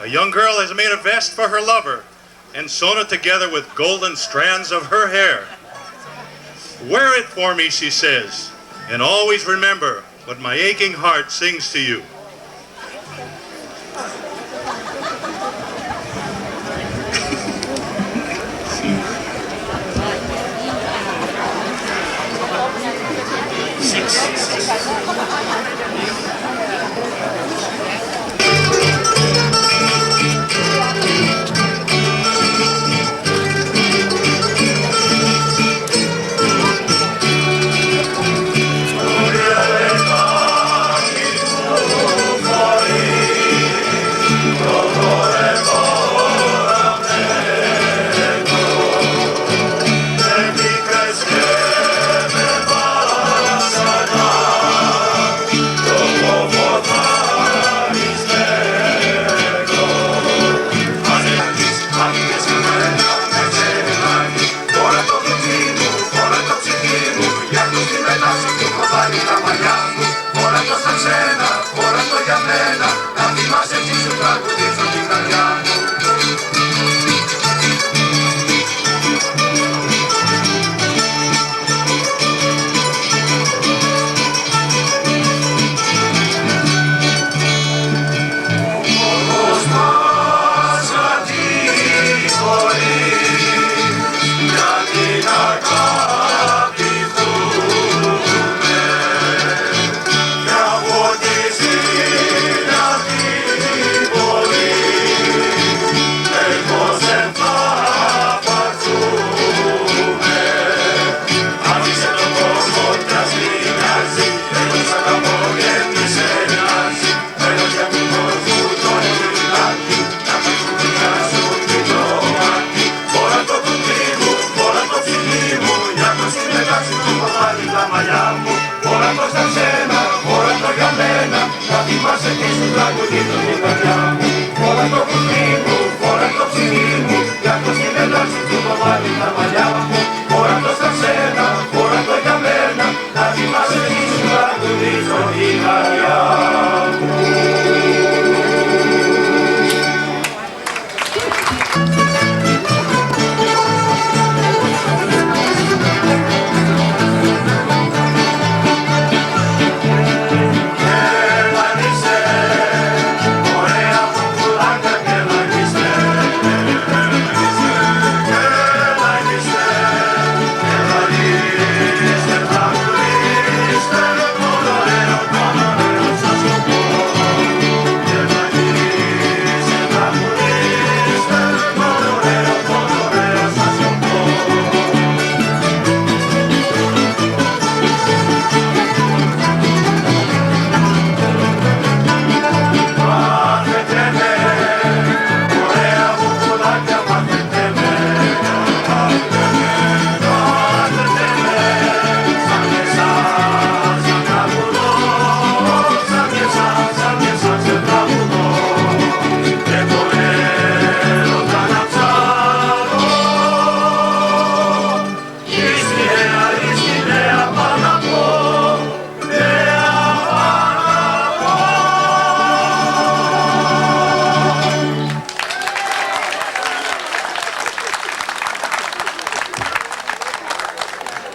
A young girl has made a vest for her lover and sewn it together with golden strands of her hair. Wear it for me, she says, and always remember what my aching heart sings to you.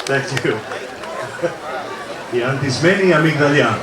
Thank you. Η αντισμένη αμυγδαλιά.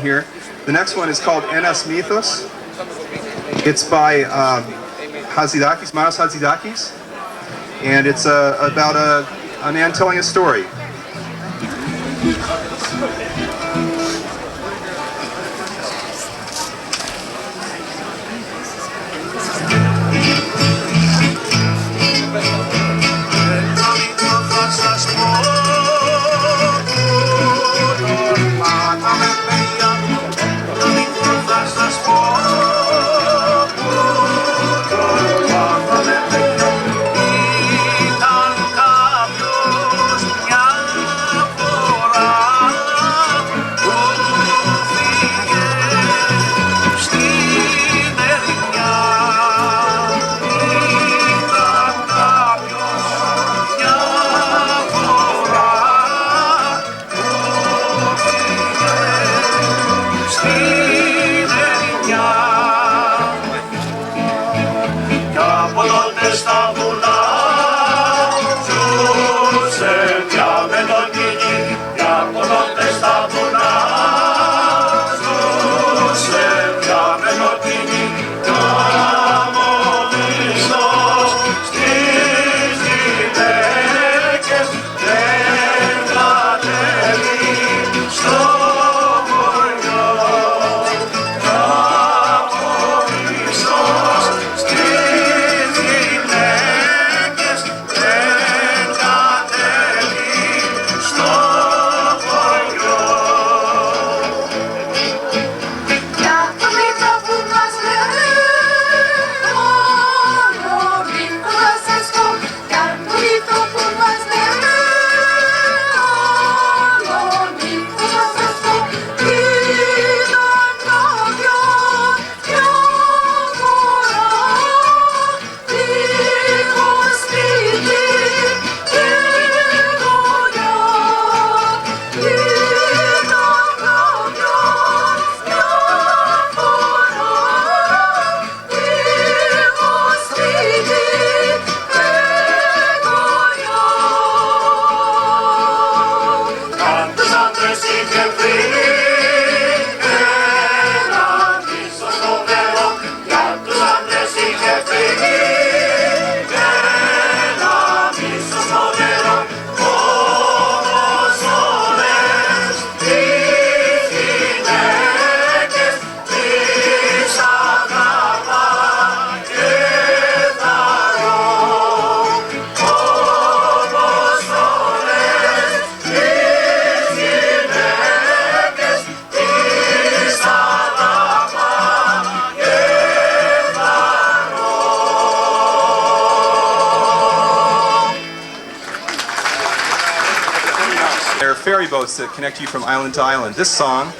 Here. The next one is called Enas Mythos. It's by Hatzidakis, Manos Hatzidakis, and it's about a man telling a story. Ferry boats that connect you from island to island. This song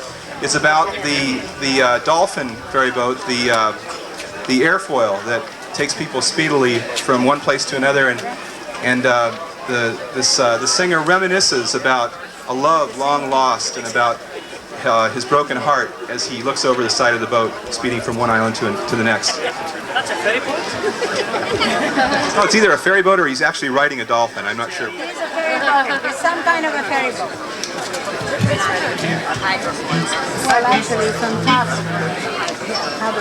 is about the dolphin ferry boat, the airfoil that takes people speedily from one place to another, and the singer reminisces about a love long lost and about his broken heart as he looks over the side of the boat, speeding from one island to the next. That's a ferry boat? Oh, it's either a ferry boat or he's actually riding a dolphin. I'm not sure. It is a ferry boat. It's some kind of a ferry boat. Well, actually, it's on top. How do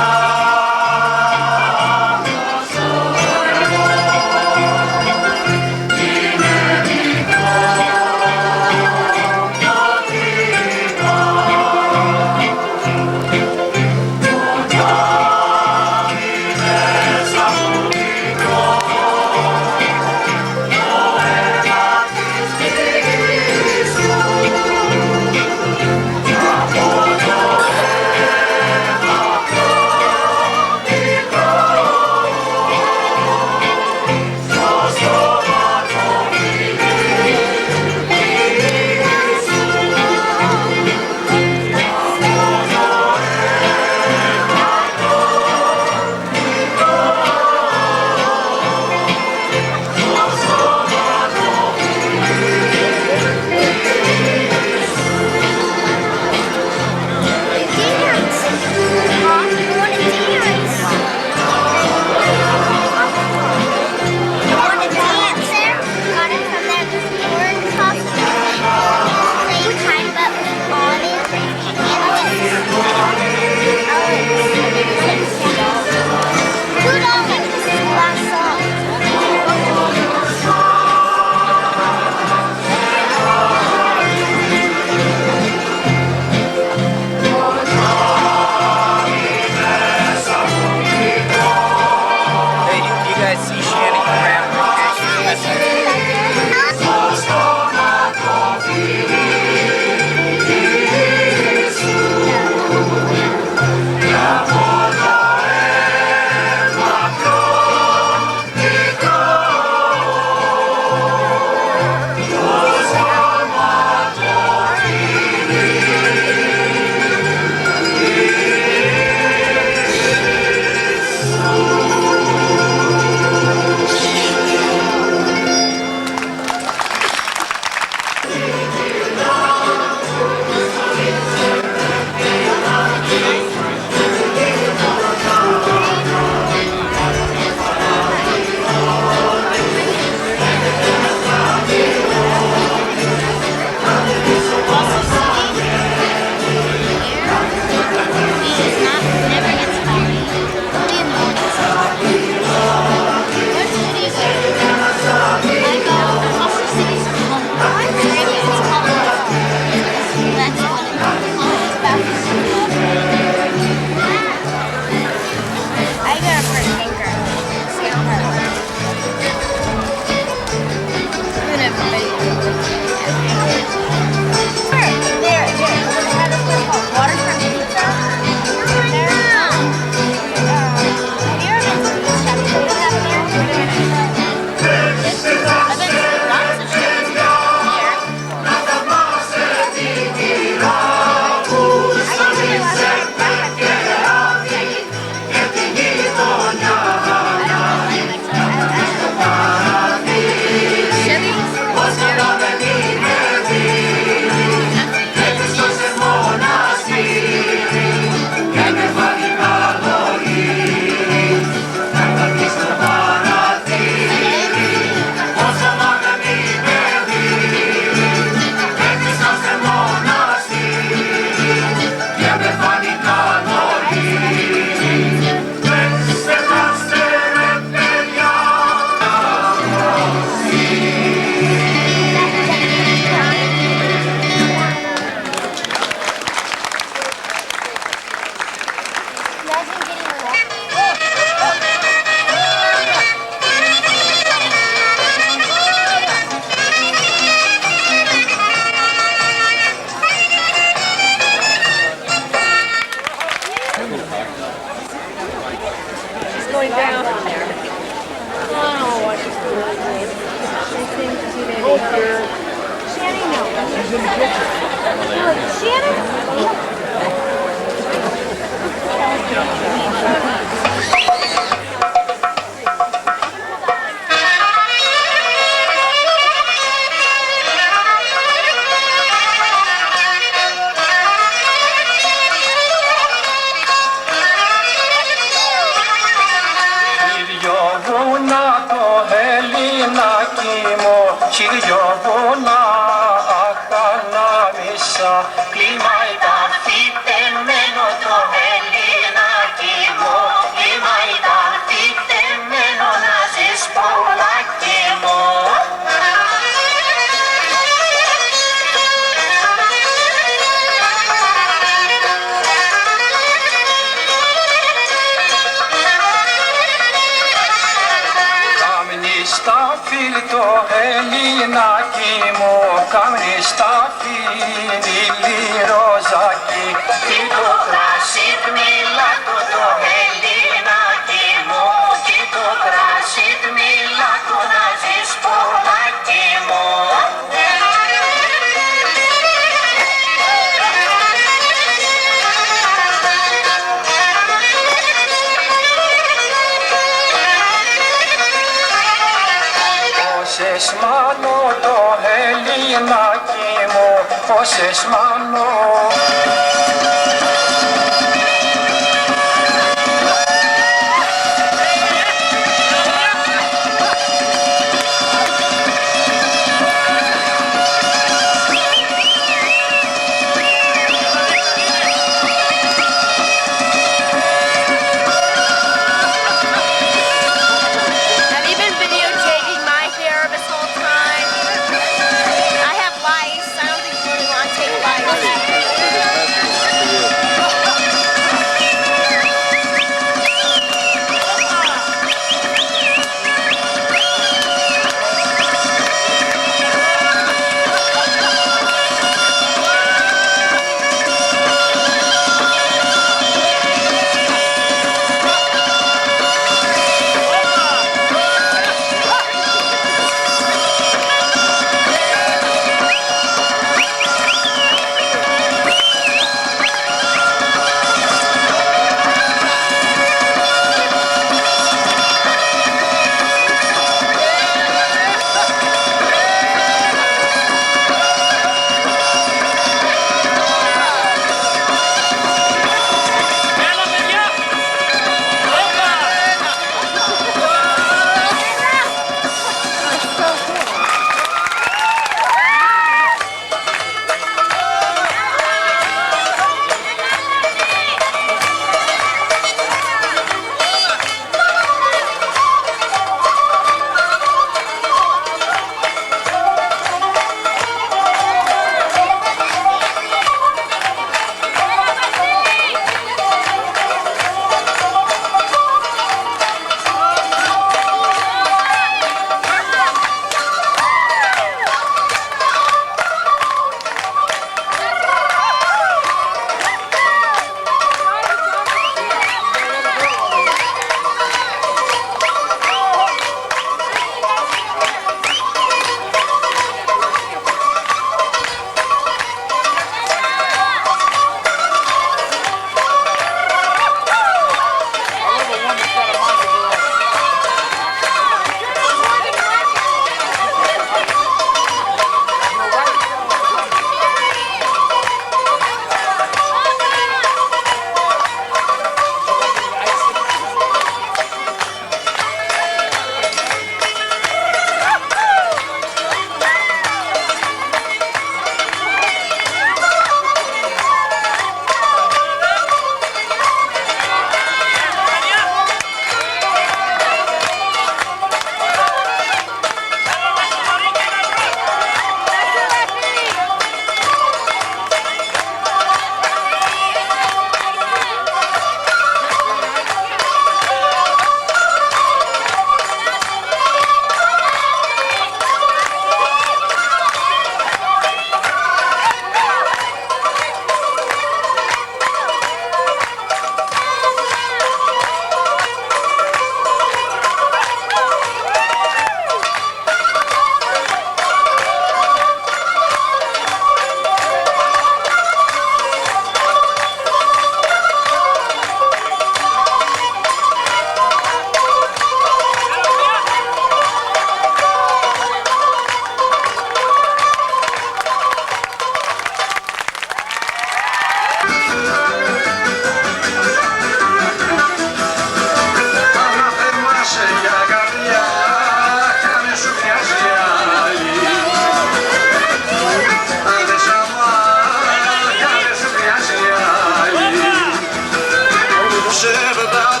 στους 7 τα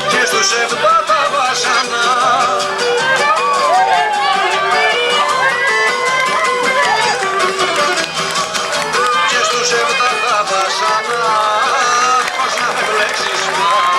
και στους 7 τα βασανά. Και στους 7 τα βασανά, πώς να με μπλέξεις μα.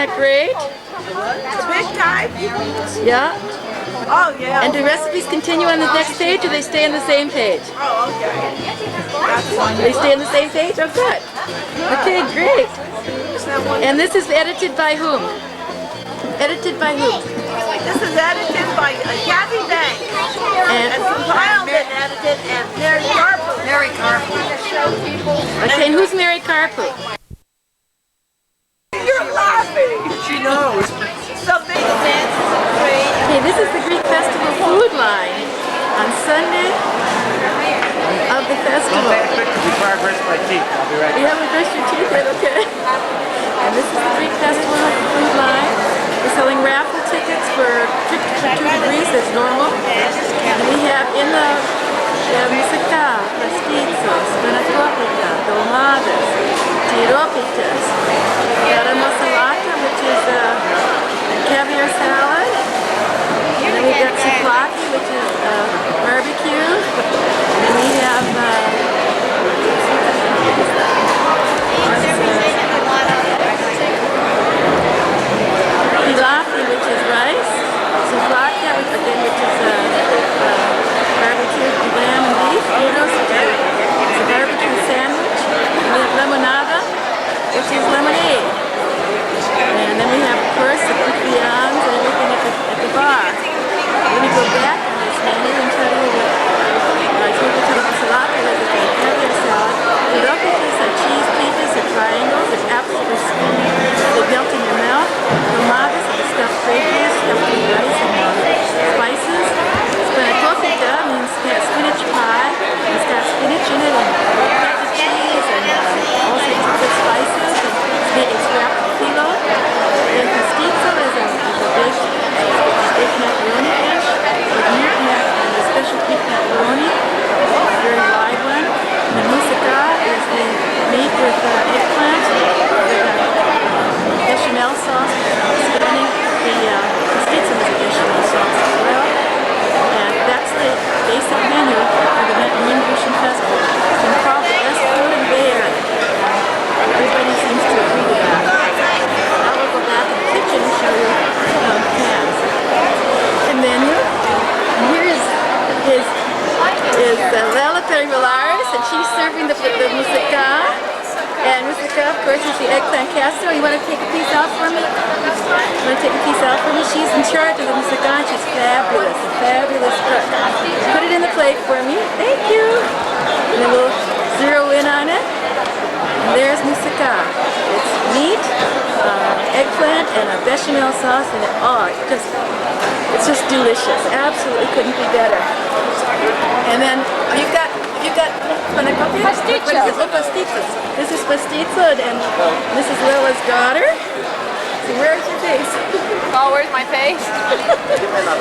that great? It's big time. Yeah. Oh, yeah. And do recipes continue on the next page, or they stay on the same page? Oh, okay. They stay on the same page? Oh, good. Okay, great. And this is edited by whom? Edited by whom? This is edited by Kathy Banks. And compiled and edited, and Mary Carpou. Mary Carpou. okay, and who's Mary Carpou? You're laughing. She knows. Something dance. Okay, this is the Greek festival food line on Sunday of the festival. Before I brush my teeth, I'll be right back. You haven't brushed your teeth yet, okay? And this is the Greek festival food line. We're selling raffle tickets for 2 degrees as normal. And we have in the Musika, Pastitsos, Benatopita, Dolmadas, Tiropitas, Garamosalata, which is caviar salad. And then we've got souvlaki, which is barbecue. And we have pilaffi, which is rice. Souvlaki, which is barbecue lamb and beef. Gyros, which is a barbecue sandwich. And we have limonada, which is lemonade. And then we have, of course, the bouillons and everything at the bar. Let me go back on this menu and tell you what I told you to the salata was a caviar salad. The ropitas are cheese pieces or triangles. They're absolutely spinning. They melt in your mouth. Tomatas are the stuffed grapes, stuffed with rice and spices. Spanakopita means spinach pie. It's got spinach in it and cottage cheese and all sorts of good spices. And it's wrapped with filo. And pastitzo is a baked macaroni dish with meat and a special Greek macaroni, a very wide one. And the moussaka is the meat with eggplant, with bechamel sauce, spanning the pastitzo with the bechamel sauce as well. And that's the basic menu for the Marin Festival. It's been called the best food in the Bay Area. Everybody seems to agree with that. Now we'll go back in the kitchen and show you pans. The menu. And here is Lela Perivalaris, and she's serving the moussaka. And moussaka, of course, is the eggplant casserole. You want to take a piece out for me? You want to take a piece out for me? She's in charge of the moussaka, and she's fabulous, a fabulous cook. Put it in the plate for me. Thank you. And then we'll zero in on it. And there's moussaka. It's meat, eggplant, and a bechamel sauce, and it's just delicious. Absolutely couldn't be better. And then you've got pastitzo. This is pastitzo, and this is Lila's daughter. So where's your face? Oh, where's my face?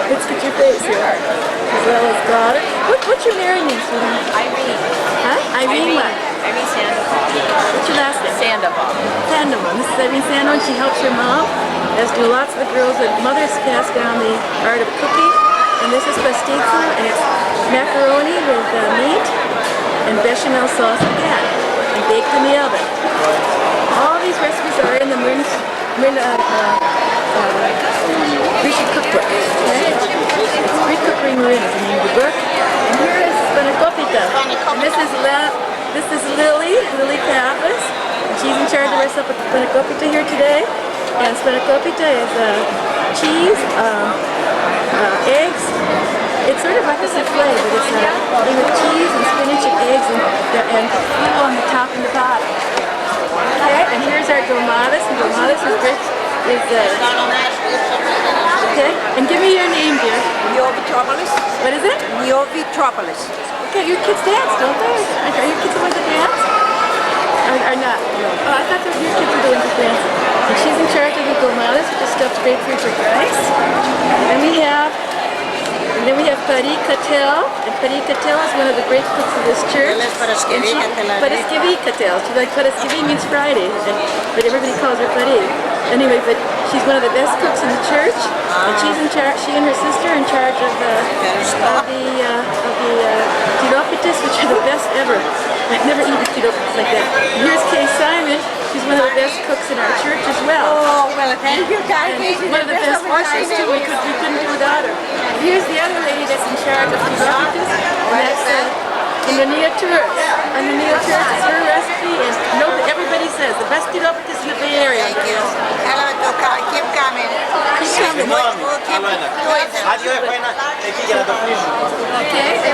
Let's get your face here. This is Lila's daughter. What's your married name, sweetheart? Irene. Huh? Irene what? Irene Sandoval. What's your last name? Sandoval. Sandoval. This is Irene Sandoval. She helps her mom, as do lots of the girls. And mothers pass down the art of cooking. And this is pastitzo, and it's macaroni with meat and bechamel sauce again, and baked in the oven. All these recipes are in the Marin Greek cookbook. Okay? It's Greek Cookery Marin is the name of the book. And here is spanakopita. And this is Lily Pappas. And she's in charge of our spanakopita here today. And spanakopita is cheese, eggs. It's sort of like a souffle, but it's made with cheese and spinach and eggs and filo on the top and the bottom. Okay, and here's our dolmadas. And dolmadas is great. Okay, and give me your name, dear. Neovitropolis. What is it? Neovitropolis. Okay, your kids dance, don't they? Are your kids the ones that dance? Or not? No. Oh, I thought your kids were the ones that dance. And she's in charge of the dolmadas, which is stuffed grapefruit with rice. And then we have Pari Katel, and Pari Katel is one of the great cooks of this church. Paraskivi Katel. She's like, Paraskivi means Friday, but everybody calls her Pari. Anyway, but she's one of the best cooks in the church, and she's in charge. She and her sister are in charge of the Philopatis, which are the best ever. I've never eaten Philopatis like that. And here's Kay Simon. She's one of the best cooks in our church as well. Oh, well, thank you guys. And one of the best horses too. We couldn't do without her. And here's the other lady that's in charge of Philopatis, and that's Minoan Dancers. And Minoan Dancers is her recipe, and everybody says the best Philopatis in the Bay Area. Thank you. Keep coming. Keep coming. We'll keep doing it. Okay, and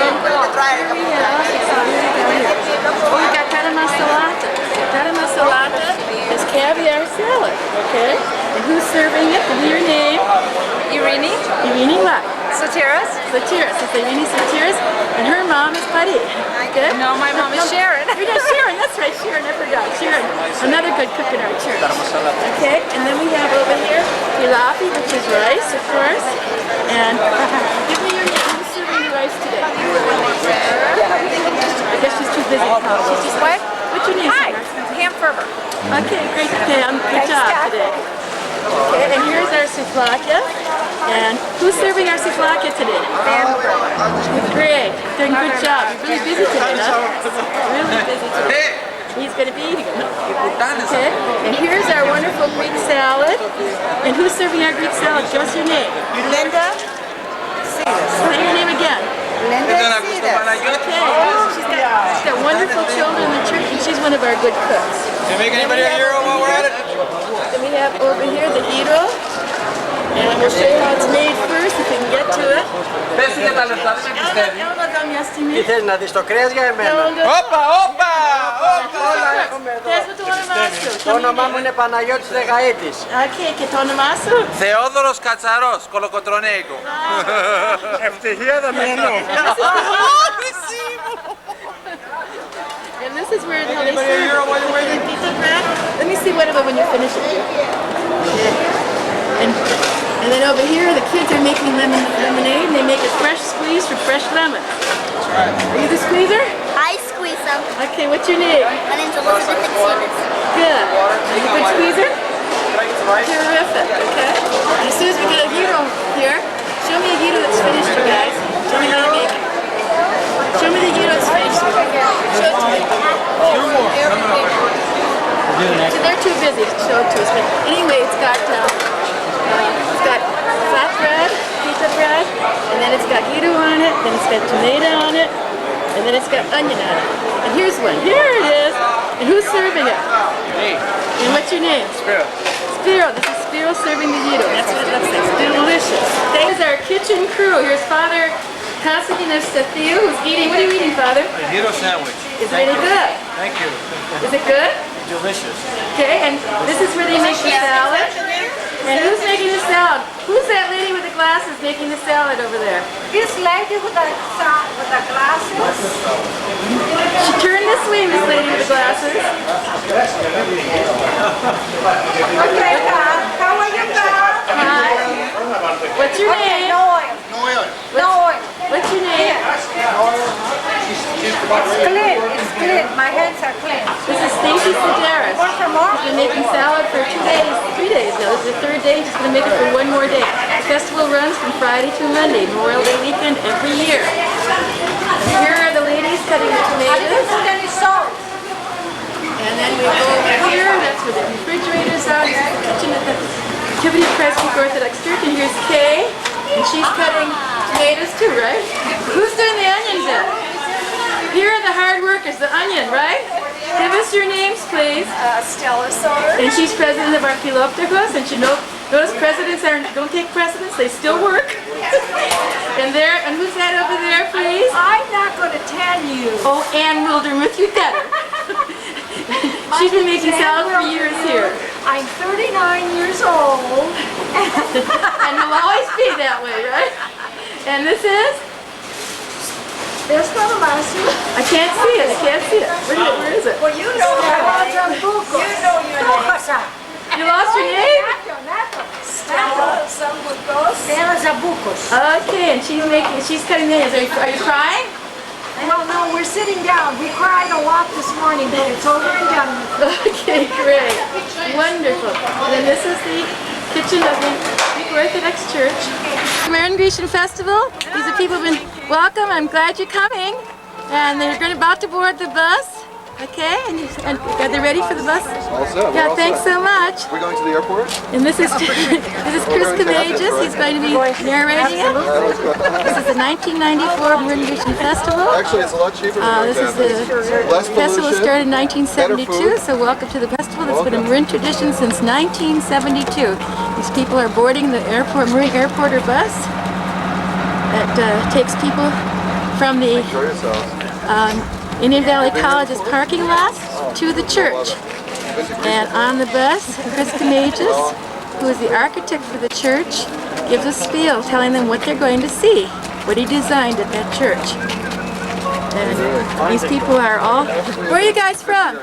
we got carne masalata. Carne masalata is caviar salad, okay? And who's serving it? Give me your name. Irini? Irini what? Sotiris? Sotiris. It's Irini Sotiris. And her mom is Buddy. Okay? No, my mom is Sharon. You know Sharon, that's right, Sharon, I forgot. Sharon, another good cook in our church. Okay, and then we have over here pilafi, which is rice, of course. And give me your name. Who's serving the rice today? I guess she's too busy. She's just what? What's your name? Hi, Ham Ferber. Okay, great, Pam. Good job today. Okay, and here's our souvlaki. And who's serving our souvlaki today? Great, doing a good job. You're really busy today, huh? Really busy today. He's going to be eating them. Okay, and here's our wonderful Greek salad. And who's serving our Greek salad? Give us your name. Linda. Say your name again. Linda. Okay, she's got wonderful children in the church, and she's one of our good cooks. Can you make anybody a hero while we're at it? Then we have over here the gyro, and we'll show you how it's made first, if we can get to it. Πες για τα λεφτά, δεν με πιστεύει. Τι θες να δεις το κρέας για εμένα? Όπα, όπα! Όλα έχουμε εδώ. Πες μου το όνομά σου. Το όνομά μου είναι Παναγιώτης Δεκαήτης. Okay, και το όνομά σου. Θεόδωρος Κατσαρός, Κολοκοτρονέικο. Ευτυχία δεν με And this is where they serve the pizza bread. Let me see what about when you finish it. Yeah. And then over here, the kids are making lemonade, and they make a fresh squeeze for fresh lemons. That's right. Are you the squeezer? I squeeze them. Okay, what's your name? My name's Elizabeth Exodus. Good. Are you a good squeezer? Terrific, okay. And as soon as we get a gyro here, show me a gyro that's finished, you guys. Show me how to make it. Show me the gyro that's finished. Show it to me. So they're too busy to show it to us, but anyway, it's got flat bread, pizza bread, and then it's got gyro on it, then it's got tomato on it, and then it's got onion on it. And here's one. Here it is. And who's serving it? Me. And what's your name? Spiro. Spiro. This is Spiro serving the gyro. That's what it looks like. It's delicious. There's our kitchen crew. Here's Father Constantine Stathiou, who's eating. What are you eating, Father? A hero sandwich. It's really good. Thank you. Is it good? Delicious. Okay, and this is where they make the salad. And who's making the salad? Who's that lady with the glasses making the salad over there? This lady with the glasses. She turned this way, this lady with the glasses. Okay, how are you guys? Hi. What's your name? No oil. No oil. What's your name? It's clean. It's clean. My hands are clean. This is Stacy Sedaris. Want some more? She's been making salad for 2 days, 3 days now. This is the third day. She's going to make it for one more day. The festival runs from Friday to Monday, Memorial Day weekend every year. And here are the ladies cutting the I didn't tomatoes. put any salt. And then we go over here. That's where the refrigerators are. This is the kitchen at the Nativity Orthodox Church. And here's Kay. And she's cutting tomatoes too, right? Who's doing the onions then? Here are the hard workers, the onion, right? Give us your names, please. Stella Soder. And she's president of our Philoptergos, and notice presidents don't take precedence, they still work. and who's that over there, please? I'm not going to tell you. Oh, Ann Wildermuth, you better. She's been making salad for years here. I'm 39 years old. And will always be that way, right? And this is? There's Carpou. I can't see it, Where is it? Well, you know Stella Zabucos. You know your name. You lost your name? Stella Zabucos. Stella Zabucos. Okay, and she's cutting the onions. Are you crying? Well, no, we're sitting down. We cried a lot this morning, but it's over and done with. Okay, great. Wonderful. And then this is the kitchen of the Greek Orthodox Church. Marin Grecian Festival. These are people who've been welcome. I'm glad you're coming. And they're about to board the bus. Okay, and are they ready for the bus? All set. Yeah, thanks so much. We're going to the airport? And this is Chris Kamages. He's going to be narrating it. This is the 1994 Marin Festival. Actually, it's a lot cheaper than This is the festival started in 1972, so welcome to the festival. It's been a Marin tradition since 1972. These people are boarding the Marin Airporter bus that takes people from the Indian Valley College's parking lot to the church. And on the bus, Chris Kamages, who is the architect for the church, gives a spiel telling them what they're going to see, what he designed at that church. And these people are all... Where are you guys from?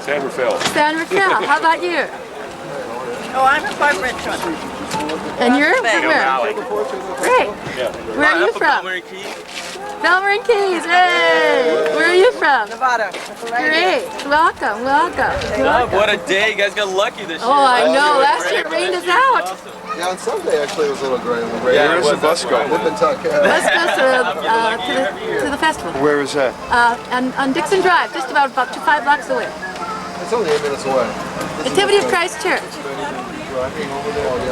San Rafael. San Rafael. How about you? Oh, I'm from Richmond. And you're from where? Great. Where are you from? Belmarin Keys, hey! Where are you from? Novato. Great, welcome, welcome. What a day, you guys got lucky this year. Oh, I know, last year it rained us out. Yeah, on Sunday actually it was a little gray. Yeah, where's the bus going? Nip and tuck. Bus goes to the festival. Where is that? On Dixon Drive, just about 5 blocks away. It's only 8 minutes away. Nativity of Christ Church.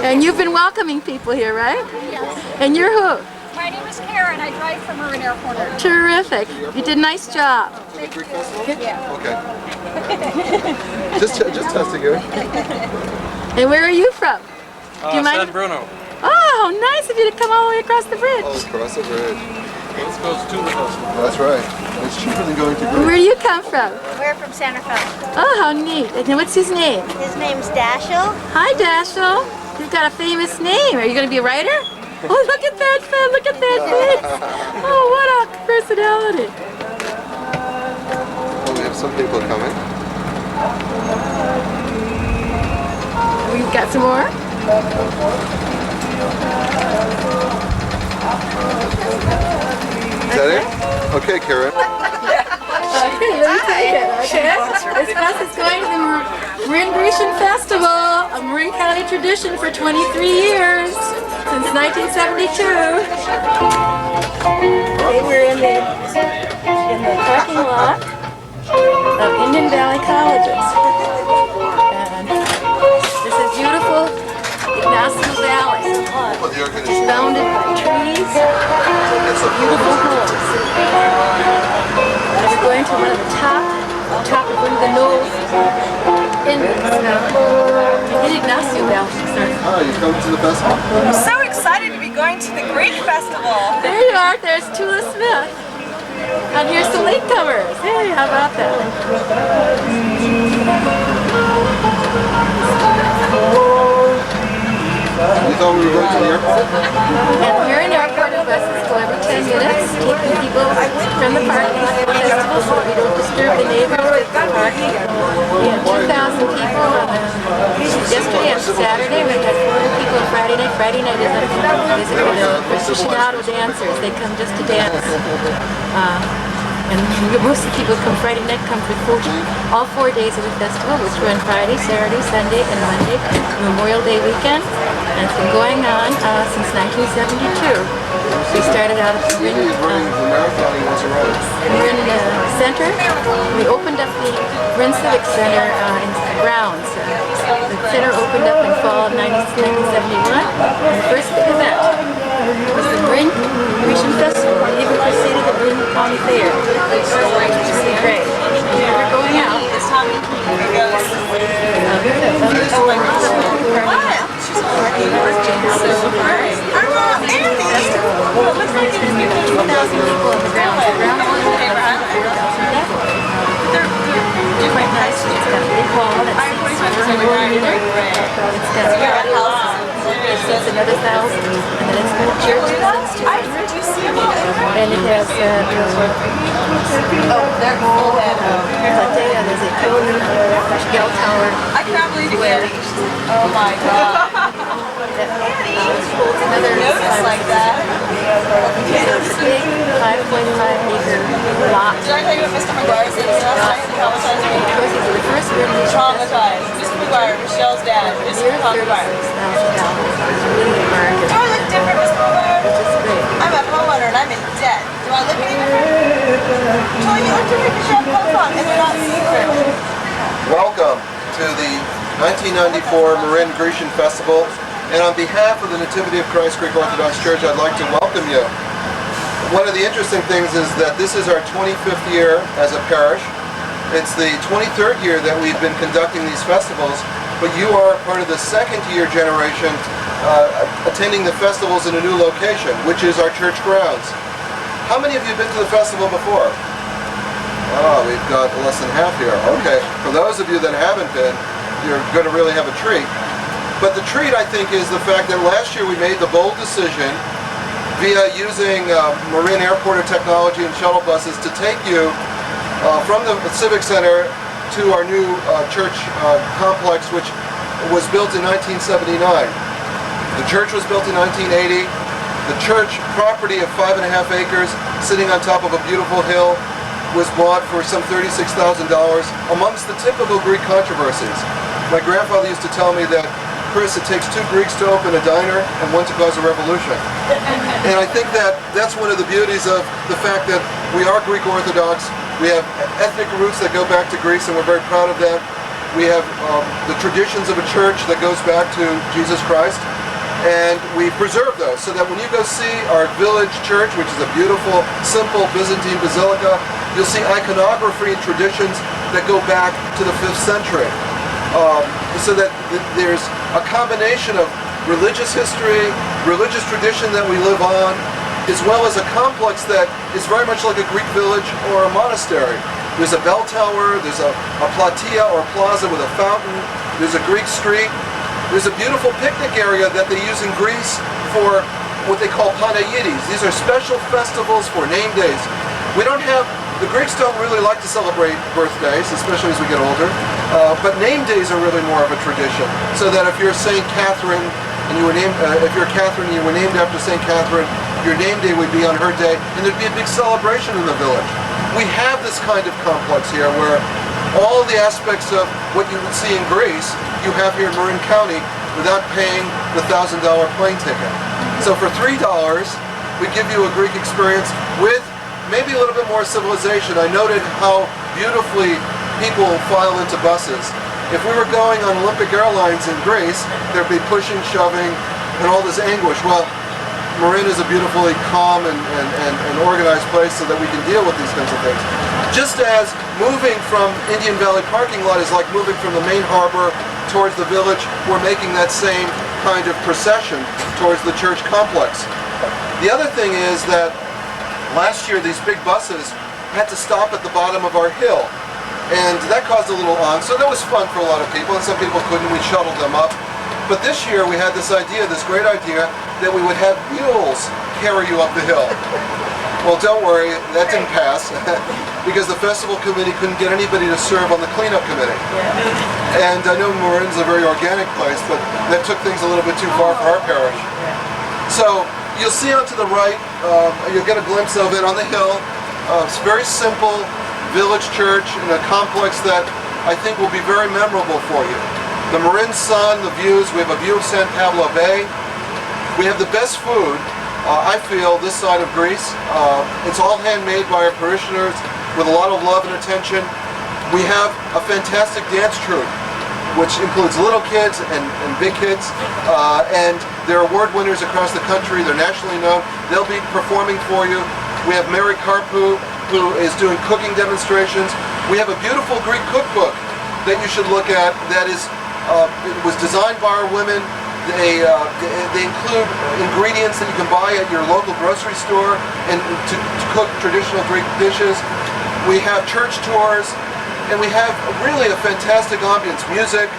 And you've been welcoming people here, right? Yes. And you're who? My name is Karen. I drive from Marin Airport. Terrific. You did a nice job. Thank you. Yeah. Okay. just testing you. And where are you from? Do you mind? San Bruno. Oh, nice of you to come all the way across the bridge. Oh, across the bridge. This goes to the festival. That's right. It's cheaper than going to Greece. Where do you come from? We're from Santa Fe. Oh, how neat. And what's his name? His name's Dashiell. Hi, Dashiell. You've got a famous name. Are you going to be a writer? Oh, look at that fan. Look at that face. Oh, what a personality. Well, we have some people coming. We've got some more. Is that it? Okay, Karen. Okay, let me take it, okay? This bus is going to the Marin Grecian Festival, a Marin County tradition for 23 years, since 1972. Okay, we're in the parking lot of Indian Valley Colleges. And this is beautiful Ignacio Valley. It's bounded by trees, beautiful homes. We're going to one of the top of one of the knolls in Ignacio Valley. Oh, you coming to the festival? I'm so excited to be going to the Greek festival. There you are. There's Tula Smith. And here's some latecomers. Hey, how about that? You thought we were going to the airport? And we're in airport buses go every 10 minutes, taking people from the parking lot to the festival so we don't disturb the neighbors with the parking. We had 2,000 people yesterday and Saturday. We had 400 people on Friday night. Friday night is a visit for the Minoan Dancers. They come just to dance. And most of the people who come Friday night come for all 4 days of the festival, which run Friday, Saturday, Sunday, and Monday, Memorial Day weekend. And it's been going on since 1972. We started out at the Marin Center. We opened up the Marin Civic Center in the grounds. The center opened up in fall of 1971. And the first big event was the Marin Grecian Festival. It even preceded the Marin County Fair. It's really great. We're going out. Quite nice. It's got a big hall that's 400 meters. It's got a house. It seats another 1,000. And then it's got a church that's 200. And it has there's a bell tower. I can't believe you get it. Oh my god. Another like that. It's a big 5.5-acre lot. Did I tell you what Mr. McGuire said last night? Traumatized me. The first room is Traumatized. Mr. McGuire, Michelle's dad. Mr. McGuire. $36,000. It's really American. Do I look different, Mr. McGuire? It's just great. I'm a homeowner. I'm in debt. Do I look any different? Well, you look different because you have clothes on and they're not see-through. Welcome to the 1994 Marin Grecian Festival. And on behalf of the Nativity of Christ Greek Orthodox Church, I'd like to welcome you. One of the interesting things is that this is our 25th year as a parish. It's the 23rd year that we've been conducting these festivals, but you are part of the second-year generation attending the festivals in a new location, which is our church grounds. How many of you have been to the festival before? Oh, we've got less than half here. Okay. For those of you that haven't been, you're going to really have a treat. But the treat, I think, is the fact that last year we made the bold decision via using Marin airport technology and shuttle buses to take you from the Civic Center to our new church complex, which was built in 1979. The church was built in 1980. The church property of 5.5 acres sitting on top of a beautiful hill was bought for some $36,000 amongst the typical Greek controversies. My grandfather used to tell me that, Chris, it takes 2 Greeks to open a diner and 1 to cause a revolution. And I think that that's one of the beauties of the fact that we are Greek Orthodox. We have ethnic roots that go back to Greece, and we're very proud of that. We have the traditions of a church that goes back to Jesus Christ, and we preserve those so that when you go see our village church, which is a beautiful, simple Byzantine basilica, you'll see iconography and traditions that go back to the 5th century. So that there's a combination of religious history, religious tradition that we live on, as well as a complex that is very much like a Greek village or a monastery. There's a bell tower, there's a platea or plaza with a fountain, there's a Greek street, there's a beautiful picnic area that they use in Greece for what they call Panayidis. These are special festivals for name days. The Greeks don't really like to celebrate birthdays, especially as we get older, but name days are really more of a tradition. So that if you're St. Catherine, and you were named, if you're Catherine and you were named after St. Catherine, your name day would be on her day, and there'd be a big celebration in the village. We have this kind of complex here where all the aspects of what you would see in Greece, you have here in Marin County without paying the $1,000 plane ticket. So for $3, we give you a Greek experience with maybe a little bit more civilization. I noted how beautifully people file into buses. If we were going on Olympic Airlines in Greece, there'd be pushing, shoving, and all this anguish. Well, Marin is a beautifully calm and organized place so that we can deal with these kinds of things. Just as moving from Indian Valley parking lot is like moving from the main harbor towards the village, we're making that same kind of procession towards the church complex. The other thing is that last year these big buses had to stop at the bottom of our hill, and that caused a little angst. So that was fun for a lot of people, and some people couldn't. We shuttled them up. But this year we had this great idea, that we would have mules carry you up the hill. Well, don't worry, that didn't pass because the festival committee couldn't get anybody to serve on the cleanup committee. And I know Marin's a very organic place, but that took things a little bit too far for our parish. So you'll see out to the right, you'll get a glimpse of it on the hill. It's a very simple village church in a complex that I think will be very memorable for you. The Marin sun, the views, we have a view of San Pablo Bay. We have the best food, I feel, this side of Greece. It's all handmade by our parishioners with a lot of love and attention. We have a fantastic dance troupe, which includes little kids and big kids, and they're award winners across the country. They're nationally known. They'll be performing for you. We have Carpou, who is doing cooking demonstrations. We have a beautiful Greek cookbook that you should look at. That is, it was designed by our women. They include ingredients that you can buy at your local grocery store and to cook traditional Greek dishes. We have church tours, and we have really a fantastic ambience. Music,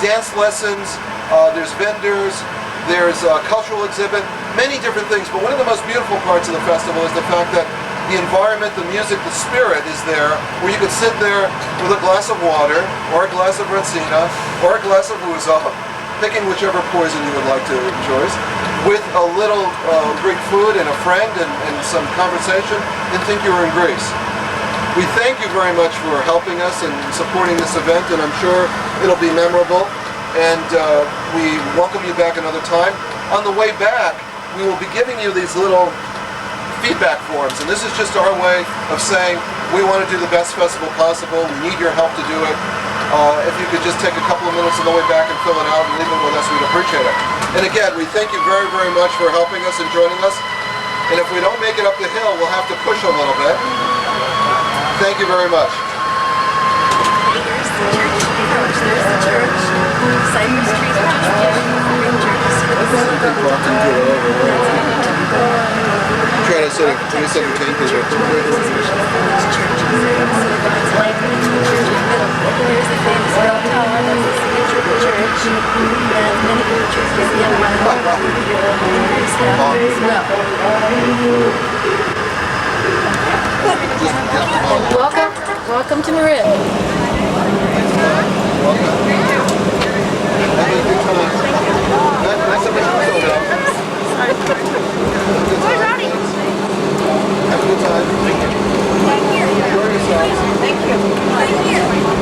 dance lessons, there's vendors, there's a cultural exhibit, many different things. But one of the most beautiful parts of the festival is the fact that the environment, the music, the spirit is there, where you can sit there with a glass of water, or a glass of Rancina, or a glass of ouzo, picking whichever poison you would like to enjoy, with a little Greek food and a friend and some conversation, and think you're in Greece. We thank you very much for helping us and supporting this event, and I'm sure it'll be memorable, and we welcome you back another time. On the way back, we will be giving you these little feedback forms, and this is just our way of saying we want to do the best festival possible. We need your help to do it. If you could just take a couple of minutes on the way back and fill it out and leave it with us, we'd appreciate it. And again, we thank you very, very much for helping us and joining us. And if we don't make it up the hill, we'll have to push a little bit. Thank you very much. There's the church. Cypress trees are Try to sort of entertain people. There's the famous bell tower, that's the signature of the church. And many pictures is the other one. There's that as well. Welcome to Marin. Welcome.